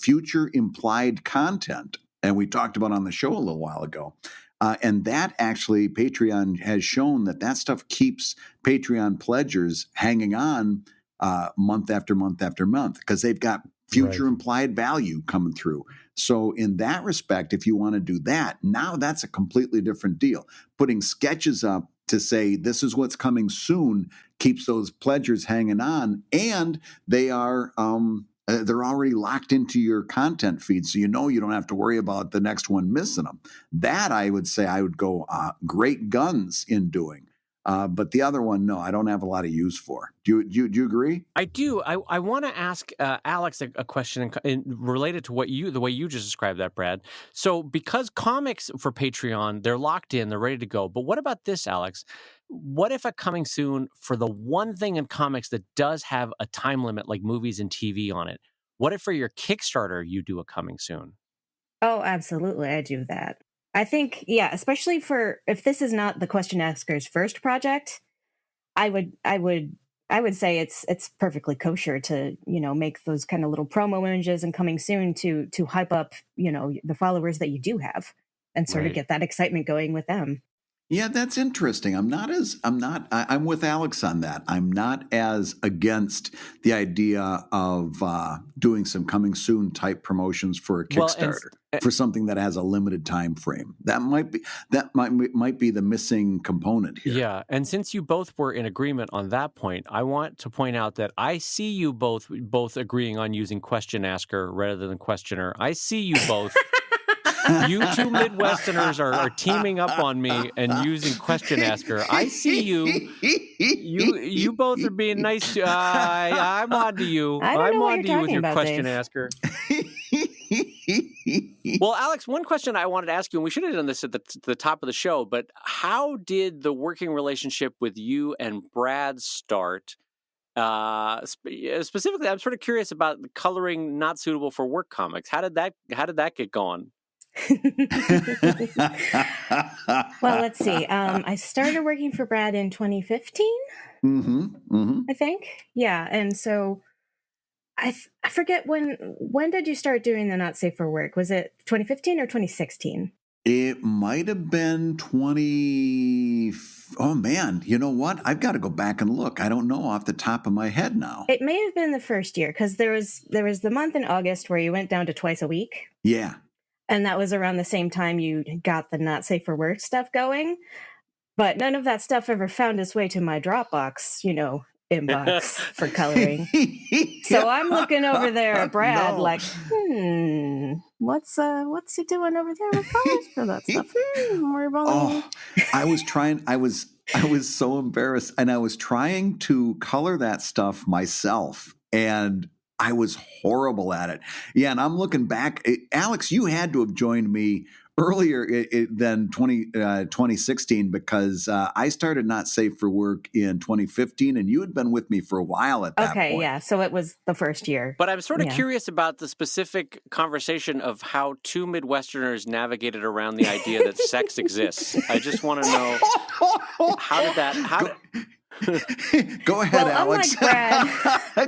future implied content. And we talked about on the show a little while ago. And that actually, Patreon has shown that stuff keeps Patreon pledgers hanging on month after month after month, because they've got future implied value coming through. So in that respect, if you want to do that, now that's a completely different deal. Putting sketches up to say this is what's coming soon keeps those pledgers hanging on, and they are they're already locked into your content feed, so you don't have to worry about the next one missing them. That I would say I would go great guns in doing. But the other one, no, I don't have a lot of use for. Do you agree? I do. I want to ask Alex a question related to the way you just described that, Brad. So because comics for Patreon, they're locked in, they're ready to go. But what about this, Alex? What if a coming soon for the one thing in comics that does have a time limit, like movies and TV on it? What if for your Kickstarter you do a coming soon? Oh, absolutely. I do that. I think, yeah, especially if this is not the question asker's first project, I would say it's perfectly kosher to, make those kind of little promo images and coming soon to hype up, the followers that you do have and sort of Right. get that excitement going with them. Yeah, that's interesting. I'm with Alex on that. I'm not as against the idea of doing some coming soon type promotions for a Kickstarter for something that has a limited time frame. That might be the missing component here. Yeah, and since you both were in agreement on that point, I want to point out that I see you both agreeing on using question asker rather than questioner. I see you both. You two Midwesterners are teaming up on me and using question asker. I see you. You both are being nice to. I'm on to you. I don't know what on to you're you with talking your about, question Dave. asker. Well, Alex, one question I wanted to ask you, and we should have done this at the top of the show, but how did the working relationship with you and Brad start? Specifically, I'm sort of curious about the coloring not suitable for work comics. How did that get going? Well, let's see. I started working for Brad in 2015, I think. Yeah, and so I forget when did you start doing the not safe for work? Was it 2015 or 2016? It might have been 20. Oh man, you know what? I've got to go back and look. I don't know off the top of my head now. It may have been the first year because there was the month in August where you went down to twice a week. Yeah. And that was around the same time you got the not safe for work stuff going. But none of that stuff ever found its way to my Dropbox, inbox for coloring. So I'm looking over there at Brad like, what's he doing over there with colors for that stuff? I was so embarrassed, and I was trying to color that stuff myself, and I was horrible at it. Yeah, and I'm looking back. Alex, you had to have joined me earlier than 2016 because I started Not Safe for Work in 2015, and you had been with me for a while at that point. Okay, yeah, so it was the first year. But I'm sort of curious about the specific conversation of how two Midwesterners navigated around the idea that sex exists. I just want to know how did that... Go ahead, Alex. Brad,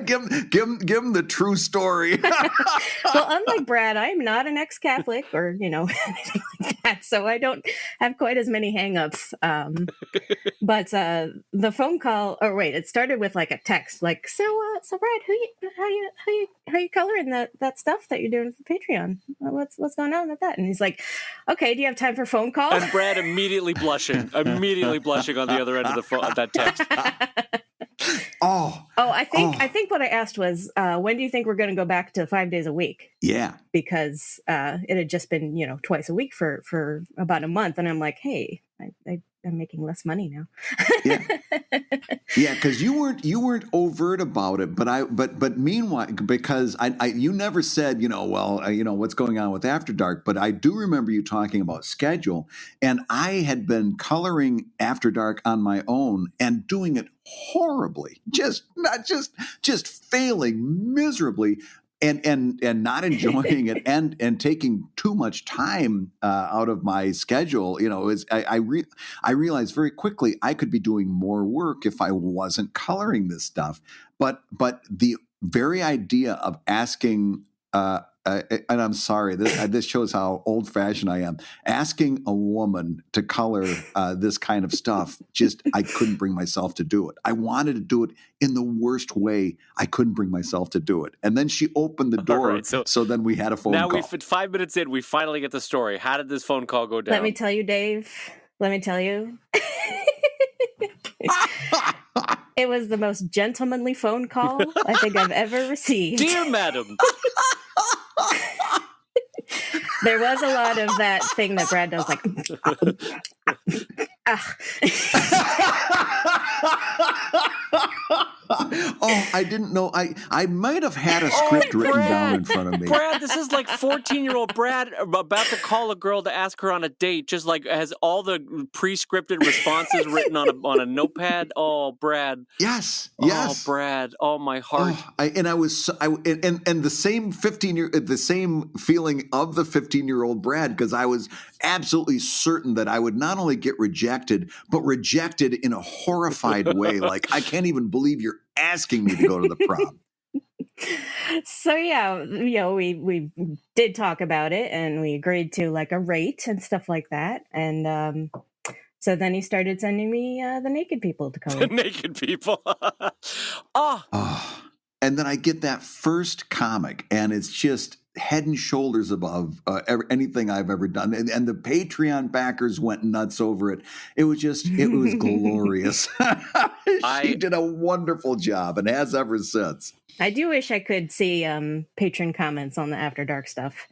give him the true story. Well, unlike Brad, I'm not an ex-Catholic or anything like that, so I don't have quite as many hangups. But the phone call, it started with like a text, like, so Brad, how you coloring that stuff that you're doing for Patreon? What's going on with that? And he's like, okay, do you have time for phone call? And Brad immediately blushing on the other end of the phone, of that text. I think what I asked was, when do you think we're going to go back to 5 days a week? Yeah, because it had just been twice a week for about a month, and I'm like, hey, I'm making less money now. Yeah, because you weren't overt about it, but meanwhile, because you never said what's going on with After Dark, but I do remember you talking about schedule, and I had been coloring After Dark on my own and doing it horribly, just failing miserably. And not enjoying it and taking too much time out of my schedule, I realized very quickly I could be doing more work if I wasn't coloring this stuff. But the very idea of asking, and I'm sorry, this shows how old fashioned I am. Asking a woman to color this kind of stuff, I couldn't bring myself to do it. I wanted to do it in the worst way. I couldn't bring myself to do it. And then she opened the door. Right, so then we had a phone call. Now 5 minutes in, we finally get the story. How did this phone call go down? Let me tell you, Dave. Let me tell you. It was the most gentlemanly phone call I think I've ever received. Dear madam. There was a lot of that thing that Brad does, like, Oh, I didn't know. I might have had a script written down in front of me. Brad, this is like 14-year-old Brad about to call a girl to ask her on a date, just like has all the pre-scripted responses written on a notepad. Oh, Brad. Yes. Oh, Brad. Oh, my heart. Oh, and the same the same feeling of the 15-year-old Brad, because I was absolutely certain that I would not only get rejected, but rejected in a horrified way. Like, I can't even believe you're asking me to go to the prom. So yeah, we did talk about it, and we agreed to like a rate and stuff like that. And so then he started sending me the naked people to color. The naked people. Oh, and then I get that first comic, and it's just head and shoulders above anything I've ever done. And the Patreon backers went nuts over it. It was glorious. She did a wonderful job and has ever since. I do wish I could see patron comments on the After Dark stuff.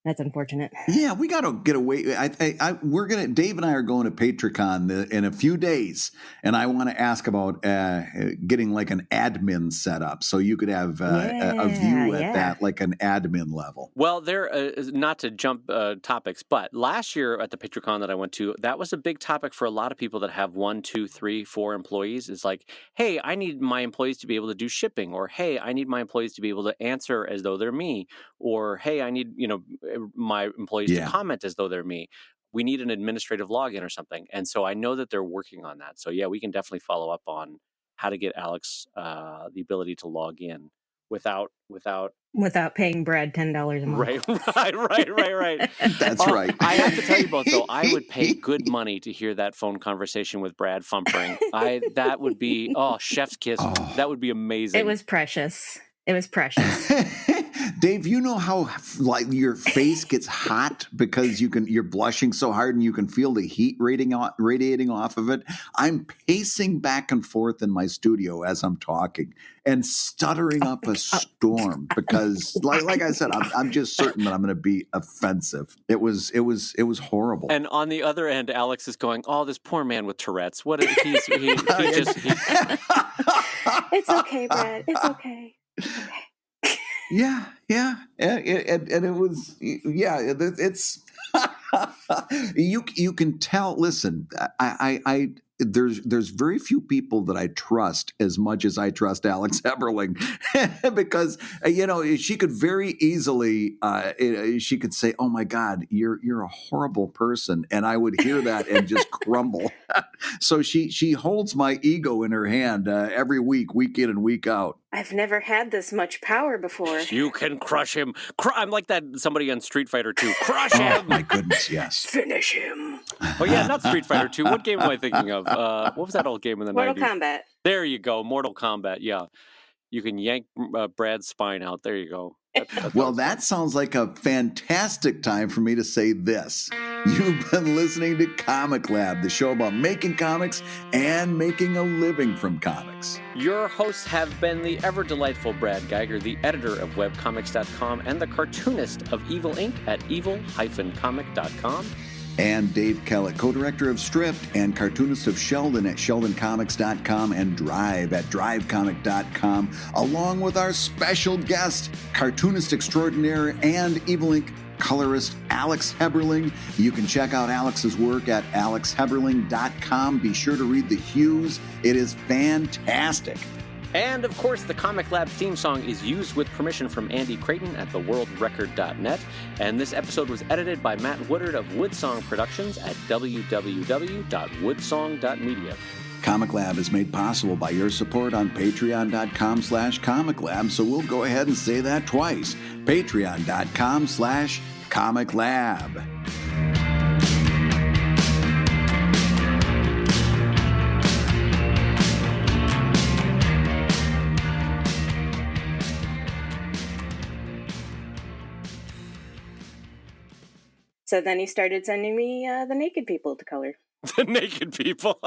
That's unfortunate. Yeah, we got to get away. Dave and I are going to PatreCon in a few days, and I want to ask about getting like an admin set up so you could have a view at that, like an admin level. Well, there is not to jump topics, but last year at the PatreCon that I went to, that was a big topic for a lot of people that have 1, 2, 3, 4 employees. It's like, hey, I need my employees to be able to do shipping, or hey, I need my employees to be able to answer as though they're me, or hey, I need my employees to comment as though they're me. We need an administrative login or something. And so I know that they're working on that. So yeah, we can definitely follow up on how to get Alex the ability to log in without paying Brad $10 a month. Right. That's right. I have to tell you both, though, I would pay good money to hear that phone conversation with Brad Fumpering. That would be chef's kiss. Oh. That would be amazing. It was precious. Dave, you know how like your face gets hot because you're blushing so hard and you can feel the heat radiating off of it. I'm pacing back and forth in my studio as I'm talking and stuttering up a storm because, like I said, I'm just certain that I'm going to be offensive. It was horrible. And on the other end, Alex is going, "Oh, this poor man with Tourette's. What? He just." It's okay, Brad. It's okay. Yeah, and it was, it's you can tell. Listen, there's very few people that I trust as much as I trust Alex Heberling because she could very easily she could say, "Oh my God, you're a horrible person," and I would hear that and just crumble. So she holds my ego in her hand every week in and week out. I've never had this much power before. You can crush him. I'm like that somebody on Street Fighter 2. Crush him! Oh, my goodness, yes. Finish him. Oh, yeah, not Street Fighter 2. What game am I thinking of? What was that old game in the 90s? Mortal Kombat. There you go. Mortal Kombat, yeah. You can yank Brad's spine out. There you go. Well, that sounds like a fantastic time for me to say this. You've been listening to Comic Lab, the show about making comics and making a living from comics. Your hosts have been the ever-delightful Brad Geiger, the editor of webcomics.com and the cartoonist of Evil Inc. at evil-comic.com. And Dave Kellett, co-director of Stripped and cartoonist of Sheldon at sheldoncomics.com and Drive at drivecomic.com, along with our special guest, cartoonist extraordinaire and Evil Inc. colorist Alex Heberling. You can check out Alex's work at alexheberling.com. Be sure to read the hues. It is fantastic. And, of course, the Comic Lab theme song is used with permission from Andy Creighton at theworldrecord.net. And this episode was edited by Matt Woodard of Woodsong Productions at www.woodsong.media. Comic Lab is made possible by your support on patreon.com/Comic Lab, so we'll go ahead and say that twice. Patreon.com/Comic Lab. So then he started sending me the naked people to color. The naked people.